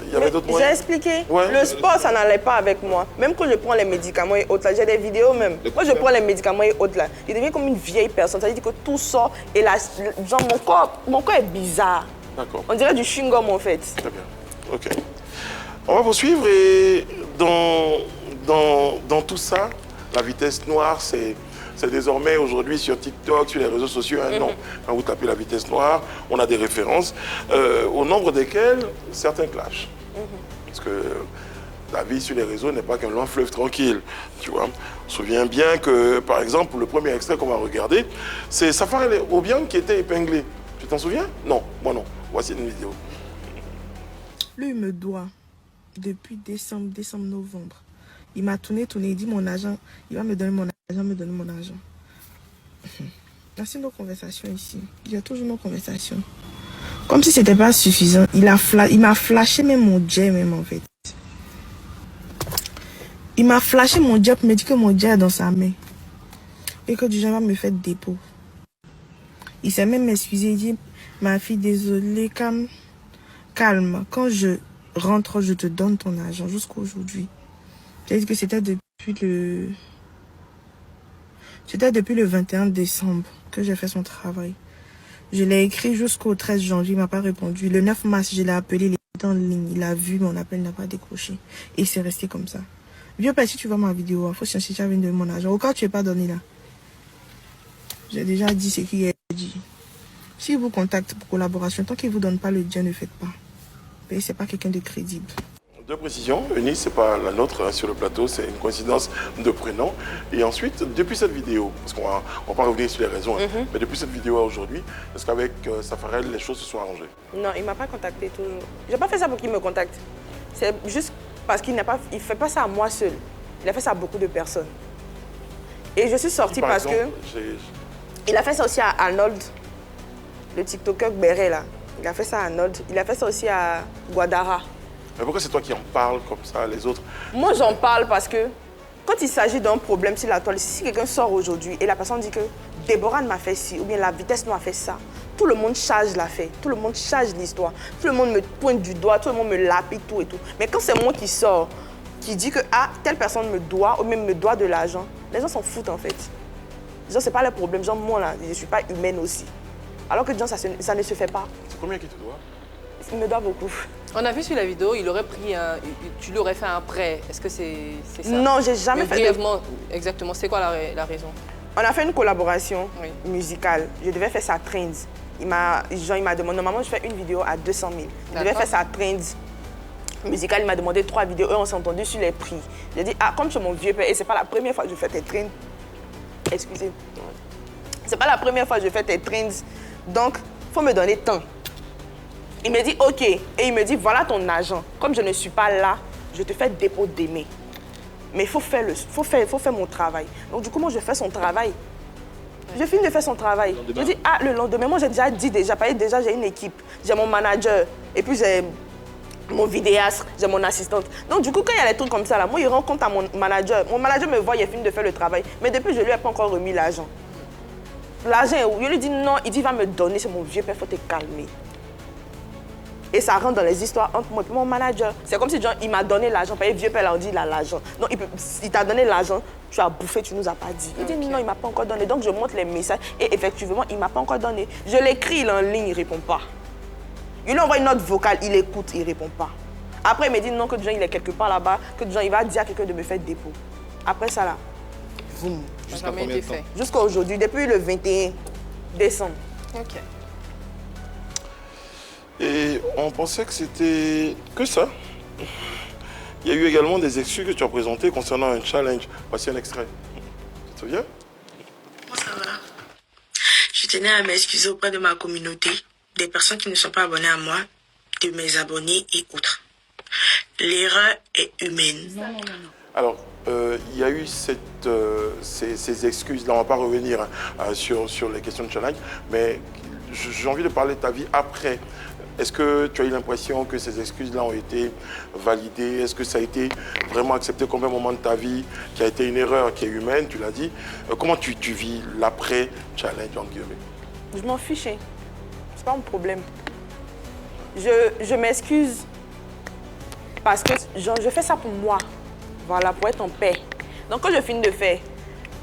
il y avait d'autres moyens. J'ai expliqué. Ouais. Le sport, ça n'allait pas avec moi. Même quand je prends les médicaments et autres, là, j'ai des vidéos même. Moi, je prends les médicaments et autres, là. Je deviens comme une vieille personne. Ça veut dire que tout sort et là, genre, mon corps est bizarre. D'accord. On dirait du chewing-gum, en fait. Très bien. OK. On va poursuivre et dans tout ça, la vitesse noire, c'est désormais aujourd'hui sur TikTok, sur les réseaux sociaux, un nom. Quand vous tapez la vitesse noire, on a des références, au nombre desquelles certains clashent. Parce que la vie sur les réseaux n'est pas qu'un long fleuve tranquille, tu vois. On se souvient bien que, par exemple, le premier extrait qu'on va regarder, c'est Safarel Obiang qui était épinglé. Tu t'en souviens? Non, moi non. Voici une vidéo. Lui, il me doit depuis décembre, novembre. Il m'a tourné, il dit mon agent, il va me donner mon argent, Merci nos conversations ici. Il y a toujours nos conversations. Comme si c'était pas suffisant. Il m'a flashé même mon jet même en fait. Il m'a flashé mon jet, me dit que mon jet est dans sa main. Et que du genre va me faire dépôt. Il s'est même excusé, il dit, ma fille, désolée, calme. Quand je rentre, je te donne ton argent jusqu'à aujourd'hui. J'ai dit que c'était depuis le 21 décembre que j'ai fait son travail. Je l'ai écrit jusqu'au 13 janvier, il ne m'a pas répondu. Le 9 mars, je l'ai appelé, il était en ligne. Il a vu mon appel, n'a pas décroché. Et c'est resté comme ça. Vieux père, si tu vois ma vidéo, il faut chercher si tu as donné mon argent. Au cas où tu n'es pas donné là. J'ai déjà dit ce qu'il a dit. S'il vous contacte pour collaboration, tant qu'il ne vous donne pas le dia, ne faites pas. Mais ce n'est pas quelqu'un de crédible. Deux précisions. Eunice, ce n'est pas la nôtre hein, sur le plateau, c'est une coïncidence de prénom. Et ensuite, depuis cette vidéo, parce qu'on va pas revenir sur les raisons, mais depuis cette vidéo à aujourd'hui, est-ce qu'avec Safarel, les choses se sont arrangées? Non, il ne m'a pas contacté toujours. Je n'ai pas fait ça pour qu'il me contacte. C'est juste parce qu'il ne fait pas ça à moi seul. Il a fait ça à beaucoup de personnes. Et je suis sortie parce que... Il a fait ça aussi à Arnold, le TikToker Béret là. Il a fait ça à Arnold. Il a fait ça aussi à Guadara. Mais pourquoi c'est toi qui en parles comme ça, les autres? Moi, j'en parle parce que quand il s'agit d'un problème sur la toile, si quelqu'un sort aujourd'hui et la personne dit que Déborah m'a fait ci, ou bien la vitesse m'a fait ça, tout le monde charge l'affaire, tout le monde charge l'histoire, tout le monde me pointe du doigt, tout le monde me lapide, tout et tout. Mais quand c'est moi qui sors, qui dit que ah, telle personne me doit, ou même me doit de l'argent, les gens s'en foutent en fait. Genre, c'est pas le problème. Genre, moi, là, je suis pas humaine aussi. Alors que, genre, ça ne se fait pas. C'est combien qui te doit? Il me doit beaucoup. On a vu sur la vidéo, il aurait pris tu lui aurais fait un prêt. Est-ce que c'est ça? Non, j'ai jamais fait brièvement, exactement. C'est quoi la raison? On a fait une collaboration musicale. Je devais faire sa trend. Il m'a demandé, normalement, je fais une vidéo à 200 000. Je devais faire sa trend musicale. Il m'a demandé 3 vidéos. Et on s'est entendu sur les prix. J'ai dit, ah, comme je suis mon vieux père, et c'est pas la première fois que je fais tes trends. Excusez. C'est pas la première fois que je fais tes trends. Donc, il faut me donner tant. Il me dit OK. Et il me dit voilà ton argent. Comme je ne suis pas là, je te fais dépôt d'aimer. Mais il faut faire mon travail. Donc du coup, moi, je fais son travail. Je finis de faire son travail. Je dis ah, le lendemain, moi, j'ai déjà dit déjà, j'ai une équipe. J'ai mon manager. Et puis, j'ai mon vidéaste, j'ai mon assistante. Donc du coup, quand il y a des trucs comme ça, là, moi, il rend compte à mon manager. Mon manager me voit, il a fini de faire le travail. Mais depuis, je ne lui ai pas encore remis l'argent. L'argent, je lui dis non, il dit il va me donner, c'est mon vieux père, il faut te calmer. Et ça rentre dans les histoires entre moi et mon manager. C'est comme si genre, il m'a donné l'argent, parce que vieux père, là, on dit il a l'argent. Non, il t'a donné l'argent, tu as bouffé, tu nous as pas dit. Il dit non, il m'a pas encore donné. Donc je montre les messages et effectivement, il m'a pas encore donné. Je l'écris, il est en ligne, il répond pas. Il lui envoie une note vocale, il écoute, il répond pas. Après, il me dit non, que déjà il est quelque part là-bas, que déjà il va dire à quelqu'un de me faire dépôt. Après ça là, boum. Jusqu'à combien de temps? Jusqu'à aujourd'hui, depuis le 21 décembre. Ok. Et on pensait que c'était que ça. Il y a eu également des excuses que tu as présentées concernant un challenge. Voici un extrait. Tu te souviens? tenais à m'excuser auprès de ma communauté, des personnes qui ne sont pas abonnées à moi, de mes abonnés et autres. L'erreur est humaine. Alors, il y a eu ces excuses-là, on ne va pas revenir sur les questions de challenge, mais j'ai envie de parler de ta vie après. Est-ce que tu as eu l'impression que ces excuses-là ont été validées? Est-ce que ça a été vraiment accepté comme un moment de ta vie qui a été une erreur, qui est humaine, tu l'as dit? Comment tu vis l'après-challenge, entre guillemets? Je m'en fiche. C'est pas mon problème. Je m'excuse parce que genre, je fais ça pour moi. Voilà, pour être en paix. Donc quand je finis de faire,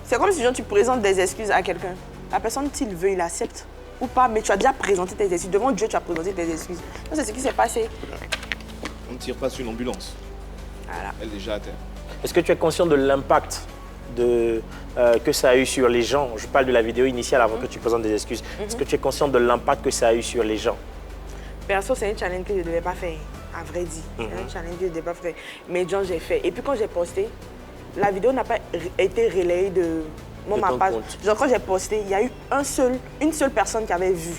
c'est comme si genre, tu présentes des excuses à quelqu'un. La personne, s'il veut, il accepte. Ou pas, mais tu as déjà présenté tes excuses. Devant Dieu, tu as présenté tes excuses. Donc, c'est ce qui s'est passé. On ne tire pas sur une ambulance. Voilà. Elle est déjà à terre. Est-ce que tu es conscient de l'impact que ça a eu sur les gens? Je parle de la vidéo initiale avant que tu présentes des excuses. Est-ce que tu es conscient de l'impact que ça a eu sur les gens? Perso, c'est un challenge que je ne devais pas faire, à vrai dire. C'est un challenge que je ne devais pas faire. Mais genre, j'ai fait. Et puis quand j'ai posté, la vidéo n'a pas été relayée de ma page. Genre, quand j'ai posté, il y a eu une seule personne qui avait vu.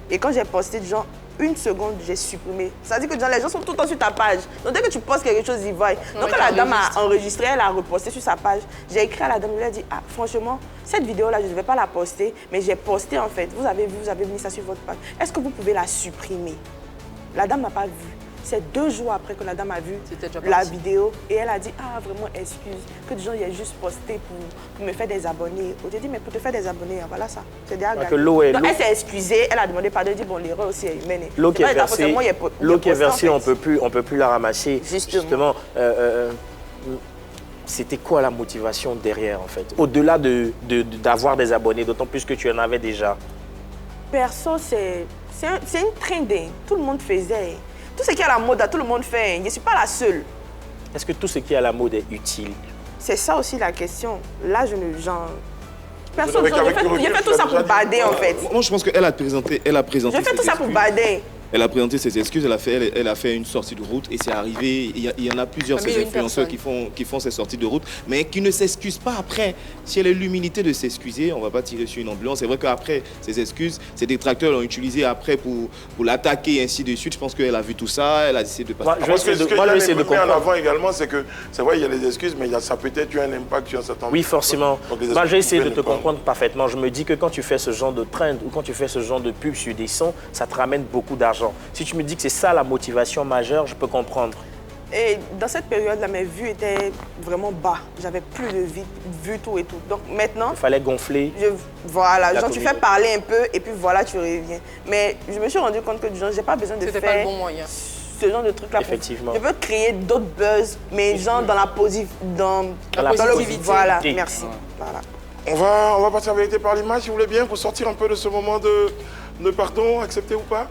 Et quand j'ai posté, genre, une seconde, j'ai supprimé. Ça veut dire que genre, les gens sont tout le temps sur ta page. Donc, dès que tu postes quelque chose, ils voient. Donc, quand la dame a enregistré, elle a reposté sur sa page. J'ai écrit à la dame, je lui ai dit, ah, franchement, cette vidéo-là, je ne vais pas la poster, mais j'ai posté en fait. Vous avez vu, vous avez mis ça sur votre page. Est-ce que vous pouvez la supprimer? La dame n'a pas vu. C'est 2 jours après que la dame a vu la vidéo et elle a dit, ah vraiment excuse, que des gens y aient juste posté pour me faire des abonnés. J'ai dit, mais pour te faire des abonnés, voilà ça. C'est déjà gagné. Donc elle s'est excusée, elle a demandé pardon, elle a dit, bon l'erreur aussi est humaine. L'eau qui est versée, on peut plus la ramasser. Justement c'était quoi la motivation derrière en fait? Au-delà d'avoir des abonnés, d'autant plus que tu en avais déjà. Perso, c'est une trend. Tout le monde faisait. Tout ce qui est à la mode, tout le monde fait. Je ne suis pas la seule. Est-ce que tout ce qui est à la mode est utile? C'est ça aussi la question. Là, je ne... Personne, j'ai fait tout ça pour bader, en fait. Moi, je pense qu'elle a présenté... J'ai fait tout ça pour bader. Elle a présenté ses excuses, elle a fait une sortie de route et c'est arrivé, il y en a plusieurs ces influenceurs qui font ces sorties de route, mais qui ne s'excusent pas après. Si elle a l'humilité de s'excuser, on ne va pas tirer sur une ambulance. C'est vrai qu'après ces excuses, ses détracteurs l'ont utilisé après pour l'attaquer et ainsi de suite. Je pense qu'elle a vu tout ça, elle a décidé de passer. Ce que je vais mettre en avant également, c'est que c'est vrai, il y a les excuses, mais ça peut être eu un impact sur un certain nombre. Oui, forcément. Moi, j'ai essayé de te comprendre parfaitement. Je me dis que quand tu fais ce genre de trend ou quand tu fais ce genre de pub sur des sons, ça te ramène beaucoup d'argent. Si tu me dis que c'est ça la motivation majeure, je peux comprendre. Et dans cette période-là, mes vues étaient vraiment bas. J'avais plus de vues, tout et tout. Donc maintenant... Il fallait gonfler. Voilà, genre tu fais parler un peu et puis voilà, tu reviens. Mais je me suis rendu compte que je n'ai pas besoin de faire pas le bon moyen. Ce genre de truc-là. Effectivement. Je veux créer d'autres buzz, mais genre dans la positivité. Voilà, merci. Voilà. On va passer à vérité par l'image, si vous voulez bien, pour sortir un peu de ce moment de pardon, accepté ou pas.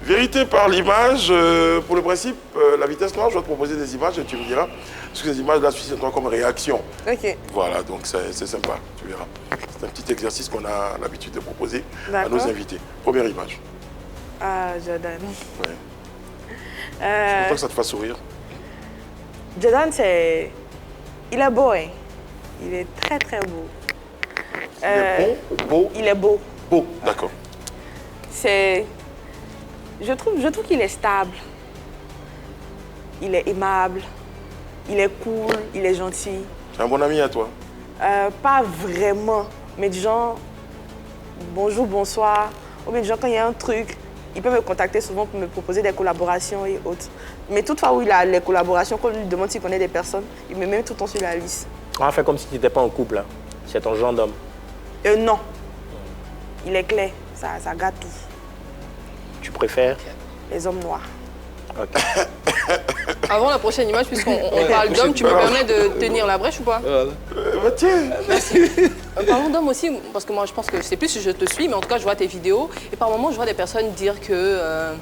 Vérité par l'image, pour le principe, la vitesse noire, je vais te proposer des images et tu me diras ce que ces images-là suscitent comme réaction. Ok. Voilà, donc c'est sympa, tu verras. C'est un petit exercice qu'on a l'habitude de proposer à nos invités. Première image. Ah, Jordan. Ouais. Je suis content que ça te fasse sourire. Jordan, il est beau, hein. Il est très, très beau. Il est beau? Il est beau. Beau, d'accord. Je trouve qu'il est stable. Il est aimable. Il est cool. Il est gentil. C'est un bon ami à toi? Pas vraiment. Mais du genre, bonjour, bonsoir. Ou bien du genre, quand il y a un truc, il peut me contacter souvent pour me proposer des collaborations et autres. Mais toutefois où il a les collaborations, quand on lui demande s'il connaît des personnes, il me met tout le temps sur la liste. On va faire comme si tu n'étais pas en couple. Hein. C'est ton genre d'homme. Non. Il est clair. Ça gâte tout. Tu préfères? Les hommes noirs. Ok. Avant la prochaine image, puisqu'on parle d'hommes, tu me permets de tenir la brèche ou pas? Tiens. Parlons d'hommes aussi, parce que moi je pense que c'est plus si je te suis, mais en tout cas je vois tes vidéos et par moments je vois des personnes dire que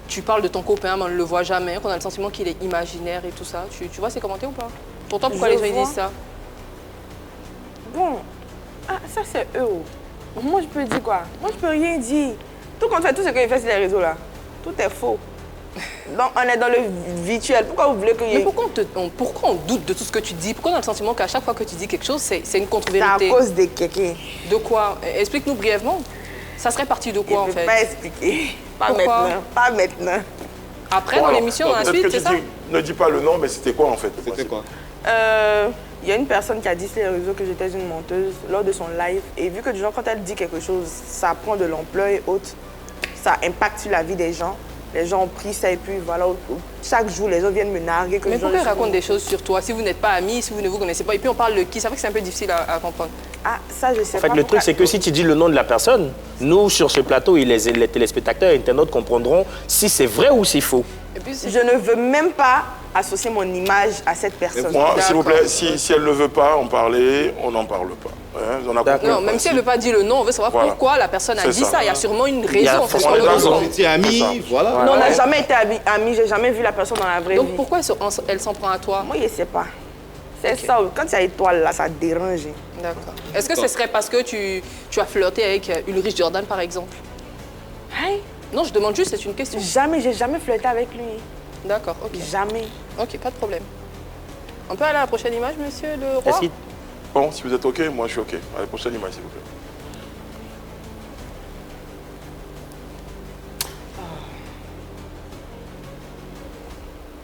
tu parles de ton copain, mais on ne le voit jamais, qu'on a le sentiment qu'il est imaginaire et tout ça. Tu vois ces commentaires ou pas? Pour toi, pourquoi les gens disent ça? Bon, ça c'est eux. Moi je peux dire quoi? Moi je peux rien dire. Tout compte fait, tout ce qu'il fait sur les réseaux là, tout est faux. Donc, on est dans le virtuel. Pourquoi vous voulez que... Mais pourquoi on doute de tout ce que tu dis? Pourquoi on a le sentiment qu'à chaque fois que tu dis quelque chose, c'est une C'est contre-vérité? à cause des kékés. De quoi? Explique-nous brièvement. Ça serait parti de quoi, en Je ne fait? peux pas expliquer. Pas Pourquoi? maintenant. Pas maintenant. Après, Bon, dans alors, l'émission, donc, ensuite, peut-être c'est que ça? tu ne dis pas le nom, mais c'était quoi en fait? C'était quoi? Il y a une personne qui a dit sur les réseaux que j'étais une menteuse lors de son live. Et vu que du genre, quand elle dit quelque chose, ça prend de l'ampleur et autres, ça impacte sur la vie des gens. Les gens ont pris ça et puis voilà, chaque jour, les gens viennent me narguer. Que Mais genre, pourquoi ils racontent des choses sur toi si vous n'êtes pas amis, si vous ne vous connaissez pas? Et puis on parle de qui? C'est vrai que c'est un peu difficile à comprendre. Ah, ça, je sais En pas. fait, le truc, c'est que si tu dis le nom de la personne, nous, sur ce plateau, et les téléspectateurs et internautes comprendront si c'est vrai ou c'est faux. Et puis, Je ne veux même pas associer mon image à cette Et personne. moi, s'il vous plaît, D'accord. si elle ne veut pas en parler, on n'en parle pas. Hein, on a compris non, le même si elle principe. ne veut pas dire le nom, on veut savoir Voilà. pourquoi la personne a C'est dit ça. ça. Il y a sûrement une y a raison. en fait, forcément sur le une raison. nom. Vous étiez amis, voilà. Non, on n'a jamais été amis, j'ai jamais vu la personne dans la vraie Donc vie. pourquoi elle s'en prend à toi? Moi, je ne sais pas. C'est ça, quand il y a étoile là, ça dérange. D'accord. Est-ce que ce serait parce que tu as flirté avec Ulrich Jordan, par exemple? Hey, Non, je demande juste, c'est une question. jamais, j'ai jamais flirté avec lui. D'accord, ok. Jamais. Ok, pas de problème. On peut aller à la prochaine image, monsieur le roi? Est-ce qu'il- Bon, si vous êtes OK, moi je suis OK. Allez, prochaine image, s'il vous plaît.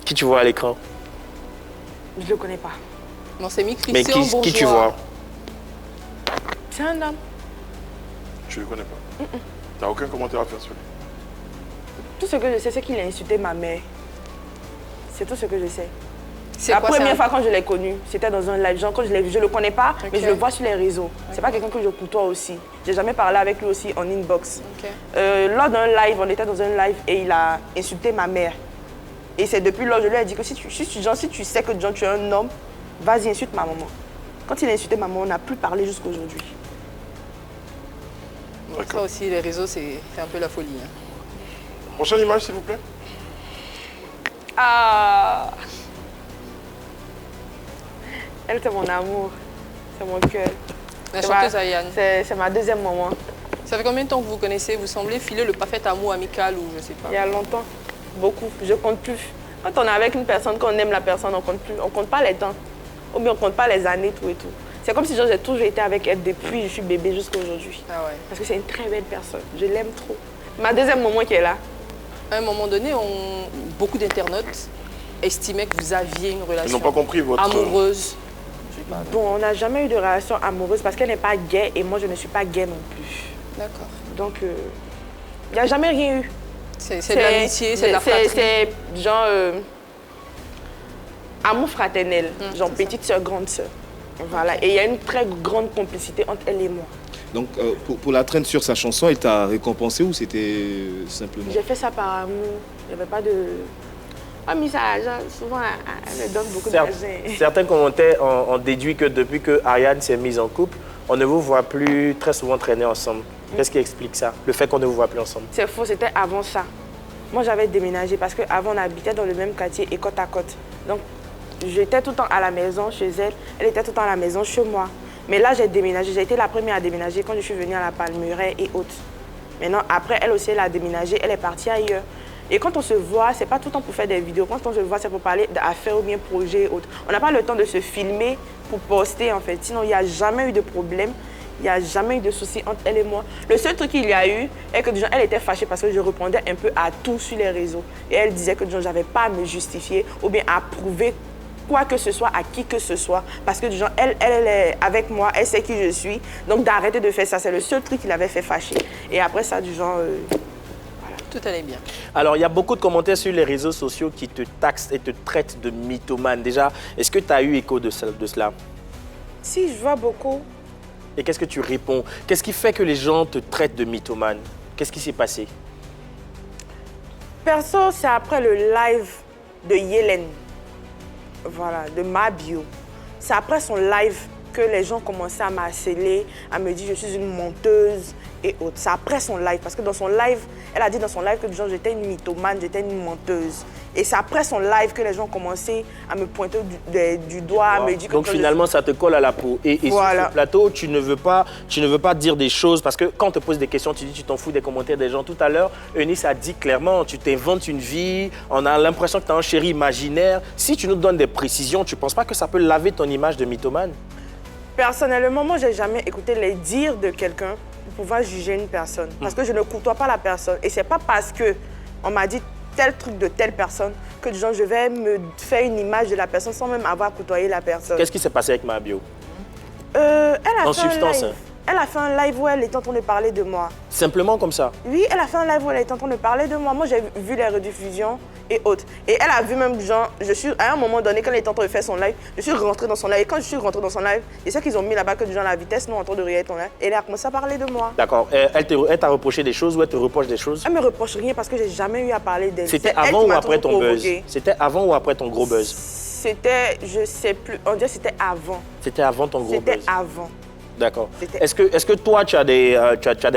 Qui tu vois à l'écran? Je ne le connais pas. Non, c'est mis Mais Christian qui tu Bourgeois. vois? C'est un homme. Tu ne le connais pas. Tu n'as aucun commentaire à faire sur lui. Tout ce que je sais, c'est qu'il a insulté ma mère. C'est tout ce que je sais. C'est La quoi, première c'est un- fois quand je l'ai connu, c'était dans un live. Genre, quand je ne le connais pas, mais Ok. je le vois sur les réseaux. C'est pas quelqu'un que je côtoie aussi. J'ai jamais parlé avec lui aussi en inbox. Ok. Lors d'un live, on était dans un live et il a insulté ma mère. Et c'est depuis lors, je lui ai dit que si tu sais que genre, tu es un homme, vas-y, insulte ma maman. Quand il a insulté ma maman, on n'a plus parlé jusqu'à aujourd'hui. Bon, ça aussi, les réseaux, c'est un peu la folie. hein. Prochaine image, s'il vous plaît. Ah! Elle, c'est mon amour. C'est mon cœur. La C'est chanteuse ma- Ayane. C'est ma deuxième maman. Ça fait combien de temps que vous vous connaissez? Vous semblez filer le parfait amour amical ou je sais pas. Il y a longtemps. Beaucoup. Je compte plus. Quand on est avec une personne, quand on aime la personne, on compte plus. On compte pas les temps. Ou bien on compte pas les années, tout et tout. C'est comme si genre, j'ai toujours été avec elle depuis que je suis bébé jusqu'à aujourd'hui. Ah ouais. Parce que c'est une très belle personne. Je l'aime trop. Ma deuxième maman qui est là. À un moment donné, beaucoup d'internautes estimaient que vous aviez une Ils relation n'ont pas compris votre... amoureuse. Bon, on n'a jamais eu de relation amoureuse parce qu'elle n'est pas gay et moi je ne suis pas gay non plus. D'accord. Donc, il n'y a jamais rien eu. C'est de l'amitié, c'est de la fratrie. C'est genre amour fraternel, genre c'est petite soeur, grande soeur. Voilà. Et il y a une très grande complicité entre elle et moi. Donc, pour la traîne sur sa chanson, elle t'a récompensé ou c'était simplement... J'ai fait ça par amour. Il n'y avait pas de... Ah, mais ça, genre, souvent, elle me donne beaucoup d'argent. Certains commentaires ont déduit que depuis que Ariane s'est mise en couple, on ne vous voit plus très souvent traîner ensemble. Qu'est-ce qui explique ça? Le fait qu'on ne vous voit plus ensemble? C'est faux, c'était avant ça. Moi, j'avais déménagé parce qu'avant, on habitait dans le même quartier et côte à côte. Donc, j'étais tout le temps à la maison chez elle, elle était tout le temps à la maison chez moi. Mais là, j'ai déménagé. J'ai été la première à déménager quand je suis venue à la Palmeraie et autres. Maintenant, après, elle aussi, elle a déménagé, elle est partie ailleurs. Et quand on se voit, c'est pas tout le temps pour faire des vidéos. Quand on se voit, c'est pour parler d'affaires ou bien projets et autres. On n'a pas le temps de se filmer pour poster, en fait. Sinon, il n'y a jamais eu de problème. Il n'y a jamais eu de souci entre elle et moi. Le seul truc qu'il y a eu est que elle était fâchée parce que je répondais un peu à tout sur les réseaux. Et elle disait que je n'avais pas à me justifier ou bien à prouver quoi que ce soit à qui que ce soit. Parce que elle est avec moi, elle sait qui je suis. Donc d'arrêter de faire ça, c'est le seul truc qui l'avait fait fâcher. Et après ça, Tout allait bien. Alors, il y a beaucoup de commentaires sur les réseaux sociaux qui te taxent et te traitent de mythomane. Déjà, est-ce que tu as eu écho de cela? Si, je vois beaucoup. Et qu'est-ce que tu réponds? Qu'est-ce qui fait que les gens te traitent de mythomane? Qu'est-ce qui s'est passé? Perso, c'est après le live de Yélène. Voilà, de ma bio. C'est après son live que les gens commençaient à m'harceler, à me dire je suis une menteuse et autres. C'est après son live, parce que dans son live, elle a dit dans son live que j'étais une mythomane, j'étais une menteuse. Et c'est après son live que les gens ont commencé à me pointer du doigt, à me dire que... Donc finalement, ça te colle à la peau. Et voilà. Sur ce plateau, tu ne veux pas dire des choses, parce que quand on te pose des questions, tu dis tu t'en fous des commentaires des gens. Tout à l'heure, Eunice a dit clairement, tu t'inventes une vie, on a l'impression que tu as un chéri imaginaire. Si tu nous donnes des précisions, tu ne penses pas que ça peut laver ton image de mythomane? Personnellement, moi, j'ai jamais écouté les dires de quelqu'un pour pouvoir juger une personne. Parce que je ne côtoie pas la personne. Et c'est pas parce qu'on m'a dit tel truc de telle personne que genre, je vais me faire une image de la personne sans même avoir côtoyé la personne. Qu'est-ce qui s'est passé avec Mabio? Elle a En fait substance. un live. Elle a fait un live où elle était en train de parler de moi. Simplement comme ça? Oui, elle a fait un live où elle était en train de parler de moi. Moi, j'ai vu les rediffusions et autres. Et elle a vu même, genre, à un moment donné, quand elle était en train de faire son live, je suis rentrée dans son live. Et quand je suis rentrée dans son live, et c'est qu'ils ont mis là-bas que du genre la vitesse, nous, en train de regarder ton live. Et elle a commencé à parler de moi. D'accord. Elle t'a reproché des choses ou elle te reproche des choses? Elle me reproche rien parce que j'ai jamais eu à parler d'elle. C'était avant ou après ton buzz? C'était avant ou après ton gros buzz? C'était, je sais plus, on dirait que c'était avant. C'était avant ton gros buzz? C'était avant. D'accord. Est-ce que toi, tu as des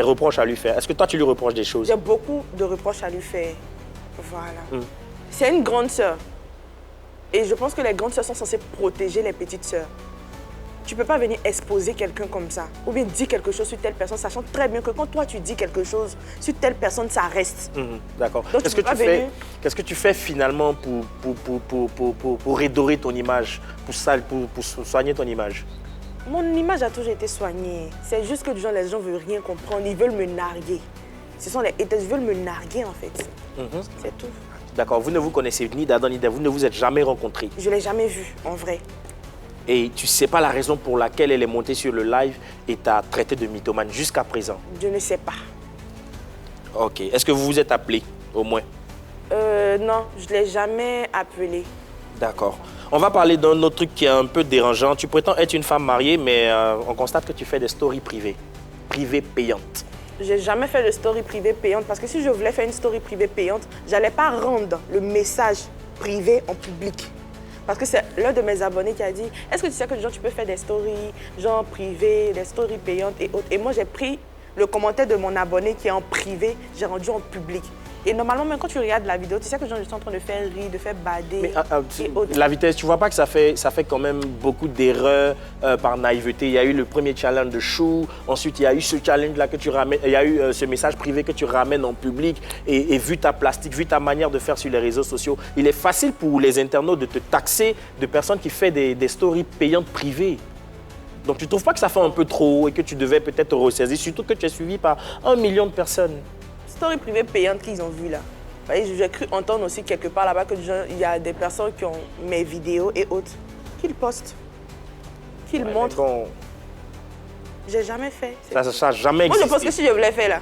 reproches à lui faire? Est-ce que toi, tu lui reproches des choses? J'ai beaucoup de reproches à lui faire. Voilà. C'est une grande sœur. Et je pense que les grandes sœurs sont censées protéger les petites sœurs. Tu ne peux pas venir exposer quelqu'un comme ça. Ou bien dire quelque chose sur telle personne, sachant très bien que quand toi, tu dis quelque chose sur telle personne, ça reste. D'accord. Qu'est-ce que tu fais finalement pour redorer ton image, pour soigner ton image? Mon image a toujours été soignée. C'est juste que les gens ne veulent rien comprendre. Ils veulent me narguer. Ce sont les haters, ils veulent me narguer en fait. C'est tout. D'accord. Vous ne vous connaissez ni d'Adam ni d'Ève. Vous ne vous êtes jamais rencontrés? Je ne l'ai jamais vue, en vrai. Et tu ne sais pas la raison pour laquelle elle est montée sur le live et t'a traité de mythomane jusqu'à présent? Je ne sais pas. Ok. Est-ce que vous vous êtes appelé, au moins? Non, je ne l'ai jamais appelée. D'accord. On va parler d'un autre truc qui est un peu dérangeant. Tu prétends être une femme mariée, mais on constate que tu fais des stories privées payantes. J'ai jamais fait de story privée payante parce que si je voulais faire une story privée payante, j'allais pas rendre le message privé en public. Parce que c'est l'un de mes abonnés qui a dit « Est-ce que tu sais que genre, tu peux faire des stories genre privées, des stories payantes et autres ?» Et moi, j'ai pris le commentaire de mon abonné qui est en privé, j'ai rendu en public. Et normalement, même quand tu regardes la vidéo, tu sais que je suis en train de faire rire, de faire bader. Mais la vitesse, tu vois pas que ça fait quand même beaucoup d'erreurs par naïveté. Il y a eu le premier challenge de Chou, ensuite il y a eu ce challenge-là que tu ramènes, il y a eu ce message privé que tu ramènes en public. Et vu ta plastique, vu ta manière de faire sur les réseaux sociaux, il est facile pour les internautes de te taxer de personnes qui font des stories payantes privées. Donc tu ne trouves pas que ça fait un peu trop et que tu devais peut-être te ressaisir, surtout que tu es suivi par 1 million de personnes? Story privée payante qu'ils ont vu là. J'ai cru entendre aussi quelque part là-bas qu'il y a des personnes qui ont mes vidéos et autres, qu'ils postent, qu'ils montrent. Bon... J'ai jamais fait. Ça n'a jamais existé. Moi, je pense que si je voulais faire là,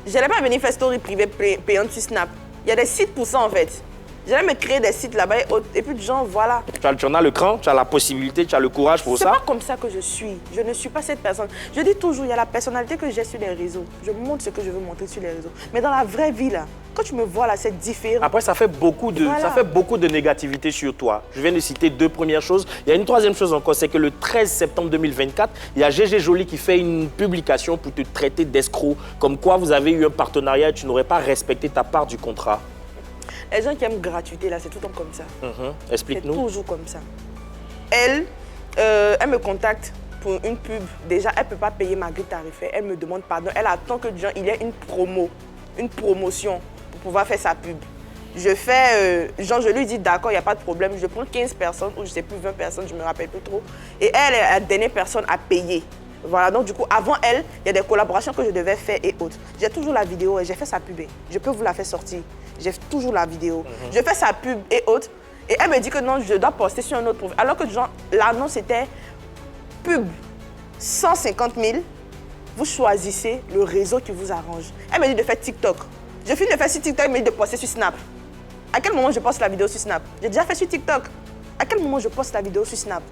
je n'allais pas venir faire story privée payante sur Snap. Il y a des sites pour ça en fait. J'allais me créer des sites là-bas et puis genre, voilà. Tu en as le cran, tu as la possibilité, tu as le courage pour ça. C'est pas comme ça que je suis. Je ne suis pas cette personne. Je dis toujours, il y a la personnalité que j'ai sur les réseaux. Je montre ce que je veux montrer sur les réseaux. Mais dans la vraie vie, là, quand tu me vois là, c'est différent. Après, ça fait beaucoup de négativité sur toi. Je viens de citer 2 premières choses. Il y a une troisième chose encore, c'est que le 13 septembre 2024, il y a GG Jolie qui fait une publication pour te traiter d'escroc. Comme quoi, vous avez eu un partenariat et tu n'aurais pas respecté ta part du contrat. Les gens qui aiment gratuité, là, c'est tout le temps comme ça. Explique-nous. C'est toujours comme ça. Elle me contacte pour une pub. Déjà, elle ne peut pas payer ma grille tarifaire. Elle me demande pardon. Elle attend que il y ait une promotion pour pouvoir faire sa pub. Je fais, je lui dis d'accord, il n'y a pas de problème. Je prends 15 personnes ou je ne sais plus, 20 personnes, je ne me rappelle plus trop. Et elle est la dernière personne à payer. Voilà, donc du coup, avant elle, il y a des collaborations que je devais faire et autres. J'ai toujours la vidéo et j'ai fait sa pub. Je peux vous la faire sortir. J'ai toujours la vidéo. Je fais sa pub et autres. Et elle me dit que non, je dois poster sur un autre profil. Alors que l'annonce était pub 150 000. Vous choisissez le réseau qui vous arrange. Elle me dit de faire TikTok. Je finis de faire sur TikTok, elle me dit de poster sur Snap. À quel moment je poste la vidéo sur Snap? J'ai déjà fait sur TikTok. À quel moment je poste la vidéo sur Snap?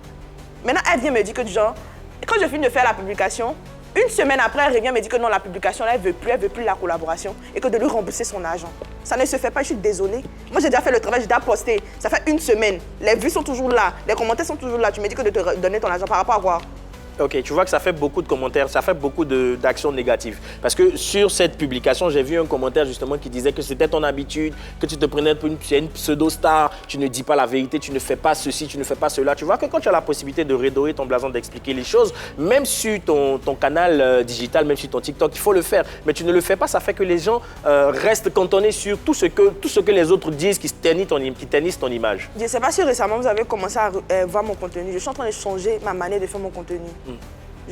Maintenant, elle vient me dire que quand je finis de faire la publication, une semaine après, elle revient me dire que non, la publication, elle ne veut plus la collaboration et que de lui rembourser son argent. Ça ne se fait pas, je suis désolée. Moi, j'ai déjà fait le travail, j'ai déjà posté. Ça fait une semaine. Les vues sont toujours là, les commentaires sont toujours là. Tu me dis que de te donner ton argent par rapport à quoi? Ok, tu vois que ça fait beaucoup de commentaires, ça fait beaucoup d'actions négatives. Parce que sur cette publication, j'ai vu un commentaire justement qui disait que c'était ton habitude, que tu te prenais pour une pseudo-star, tu ne dis pas la vérité, tu ne fais pas ceci, tu ne fais pas cela. Tu vois que quand tu as la possibilité de redorer ton blason, d'expliquer les choses, même sur ton canal digital, même sur ton TikTok, il faut le faire. Mais tu ne le fais pas, ça fait que les gens restent cantonnés sur tout ce que les autres disent qui ternissent ton image. Je ne sais pas si récemment vous avez commencé à voir mon contenu. Je suis en train de changer ma manière de faire mon contenu.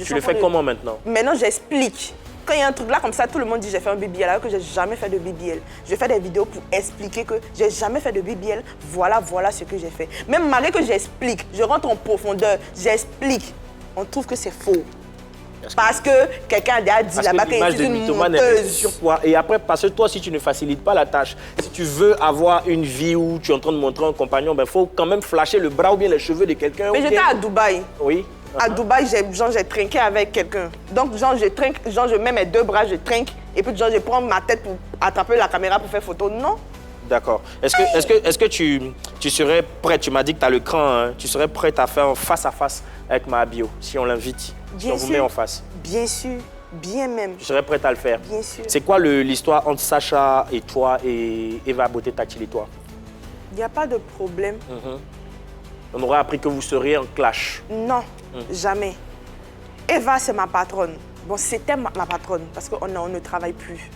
Tu le fais comment maintenant? Maintenant, j'explique. Quand il y a un truc là comme ça, tout le monde dit j'ai fait un BBL alors que j'ai jamais fait de BBL. Je fais des vidéos pour expliquer que j'ai jamais fait de BBL. Voilà ce que j'ai fait. Même malgré que j'explique, je rentre en profondeur, j'explique, on trouve que c'est faux. Parce que quelqu'un a dit là-bas qu'il est une menteuse. Surpoids. Et après, parce que toi, si tu ne facilites pas la tâche, si tu veux avoir une vie où tu es en train de montrer un compagnon, il faut quand même flasher le bras ou bien les cheveux de quelqu'un. Mais j'étais à Dubaï. Oui. À Dubaï, j'ai trinqué avec quelqu'un. Donc, je trinque, je mets mes deux bras, je trinque. Et puis, je prends ma tête pour attraper la caméra pour faire photo. Non. D'accord. Est-ce que tu serais prête, tu m'as dit que tu as le cran, hein, tu serais prête à faire un face-à-face avec Mahabio, si on l'invite, si on vous met en face? Bien sûr, bien même. Tu serais prête à le faire? Bien sûr. C'est quoi l'histoire entre Sacha et toi et Eva Beauté Tactile et toi? Il n'y a pas de problème. On aurait appris que vous seriez en clash. Non, jamais. Eva, c'est ma patronne. Bon, c'était ma patronne parce qu'on ne travaille plus.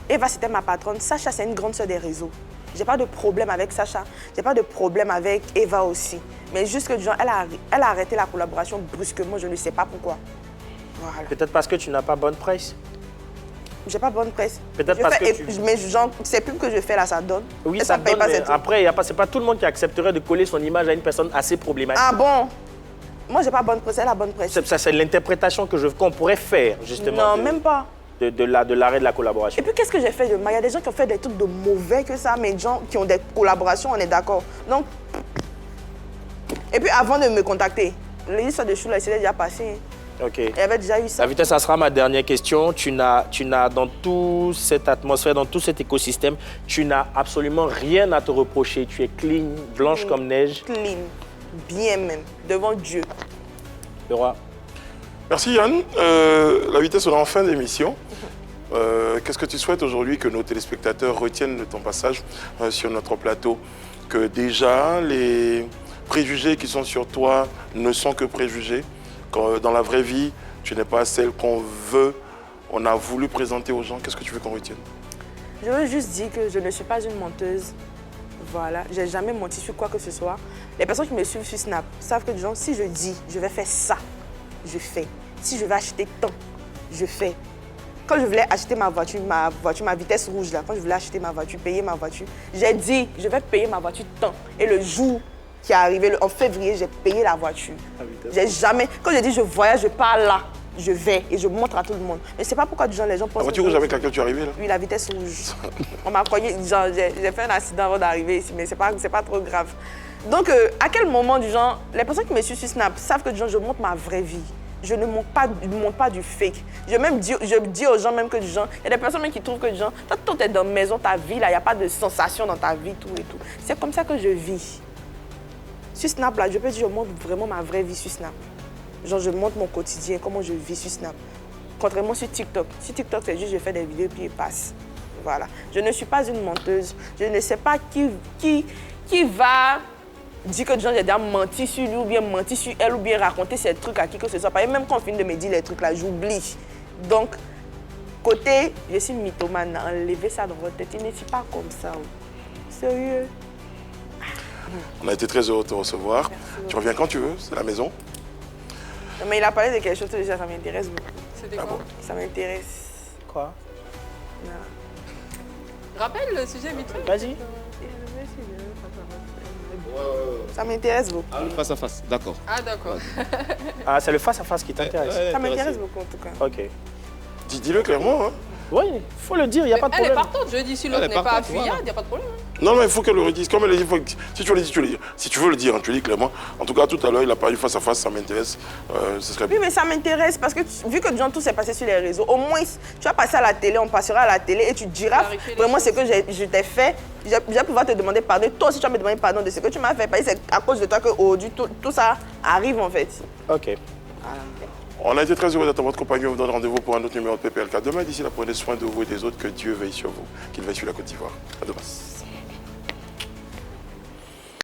Eva, c'était ma patronne. Sacha, c'est une grande sœur des réseaux. J'ai pas de problème avec Sacha. J'ai pas de problème avec Eva aussi. Mais juste que genre, elle a arrêté la collaboration brusquement. Je ne sais pas pourquoi. Voilà. Peut-être parce que tu n'as pas bonne presse. J'ai pas bonne presse. Peut-être parce que Mais genre, ces pubs que je fais là, ça donne. Oui, ça donne, mais après, c'est pas tout le monde qui accepterait de coller son image à une personne assez problématique. Ah bon? Moi, j'ai pas bonne presse, elle a bonne presse. C'est l'interprétation qu'on pourrait faire, justement. Non, même pas. De l'arrêt de la collaboration. Et puis, qu'est-ce que j'ai fait de mal? Il y a des gens qui ont fait des trucs de mauvais que ça, mais des gens qui ont des collaborations, on est d'accord. Donc, et puis, avant de me contacter, l'histoire de Chou, là, c'était déjà passé. Ok. Il y avait déjà eu ça. La vitesse, ça sera ma dernière question. Tu n'as dans toute cette atmosphère, dans tout cet écosystème, tu n'as absolument rien à te reprocher. Tu es clean, blanche comme neige. Clean, bien même, devant Dieu. Le roi. Merci Yann. La vitesse, on est en fin d'émission. Qu'est-ce que tu souhaites aujourd'hui que nos téléspectateurs retiennent de ton passage sur notre plateau? Que déjà, les préjugés qui sont sur toi ne sont que préjugés. Quand dans la vraie vie, tu n'es pas celle qu'on veut, on a voulu présenter aux gens. Qu'est-ce que tu veux qu'on retienne? Je veux juste dire que je ne suis pas une menteuse. Voilà, j'ai jamais menti sur quoi que ce soit. Les personnes qui me suivent sur Snap savent que genre, si je dis je vais faire ça, je fais. Si je vais acheter tant, je fais. Quand je voulais acheter ma voiture, ma vitesse rouge là, quand je voulais acheter ma voiture, payer ma voiture, j'ai dit je vais payer ma voiture tant. Et le jour qui est arrivé, en février, j'ai payé la voiture. J'ai jamais, quand je dis je voyage, je pars là, je vais et je montre à tout le monde. Mais c'est pas pourquoi les gens pensent. La voiture rouge avec laquelle tu es arrivé là? Oui, la vitesse rouge. On m'a croyé, genre, j'ai fait un accident avant d'arriver ici, mais c'est pas trop grave. Donc, à quel moment, du genre, les personnes qui me suivent sur Snap savent que du genre, je montre ma vraie vie. Je ne montre pas du fake. Je dis aux gens même que du genre, il y a des personnes même qui trouvent que du genre, toi, tu es dans la maison, ta vie, là, il n'y a pas de sensation dans ta vie, tout et tout. C'est comme ça que je vis. Sur Snap, là, je peux dire, je montre vraiment ma vraie vie sur Snap. Genre, je montre mon quotidien, comment je vis sur Snap. Contrairement sur TikTok. Sur TikTok, c'est juste, je fais des vidéos et puis il passe. Voilà. Je ne suis pas une menteuse. Je ne sais pas qui va dire que j'ai déjà menti sur lui ou bien menti sur elle ou bien raconter ces trucs à qui que ce soit. Même quand on finit de me dire les trucs là, j'oublie. Donc, côté, je suis mythomane, enlevez ça dans votre tête. Il n'est pas comme ça. Sérieux. On a été très heureux de te recevoir. Tu reviens quand tu veux, c'est la maison. Non, mais il a parlé de quelque chose déjà, ça m'intéresse beaucoup. C'était quoi? bon? Ça m'intéresse. Quoi? Rappelle le sujet vite fait. Vas-y. Ça m'intéresse beaucoup. Ah, le face à face, d'accord. Ah, d'accord. Ah, c'est le face-à-face qui t'intéresse. Ça m'intéresse beaucoup en tout cas. Ok. Dis-le clairement. Hein. Oui, il faut le dire, il n'y a pas de Elle est problème. partante, je dis si l'autre Elle est n'est pas partante, appuyable, il voilà. n'y a pas de problème. Non, mais il faut qu'elle le redise. Comme elle a dit, si tu le dis, tu le dis. Si tu veux le dire, hein, tu le dis clairement. En tout cas, tout à l'heure, il a parlé face à face, ça m'intéresse. Ce serait Oui, bien. mais ça m'intéresse parce que vu que tout s'est passé sur les réseaux, au moins tu vas passer à la télé, on passera à la télé et tu diras Clarifier les vraiment choses. ce que je t'ai fait. Je vais pouvoir te demander pardon. Toi aussi, tu vas me demander pardon de ce que tu m'as fait. Parce que c'est à cause de toi que aujourd'hui tout ça arrive en fait. Ok. On a été très heureux d'être en votre compagnie. On vous donne rendez-vous pour un autre numéro de PPLK. Demain, d'ici là, prenez soin de vous et des autres. Que Dieu veille sur vous, qu'il veille sur la Côte d'Ivoire. À demain.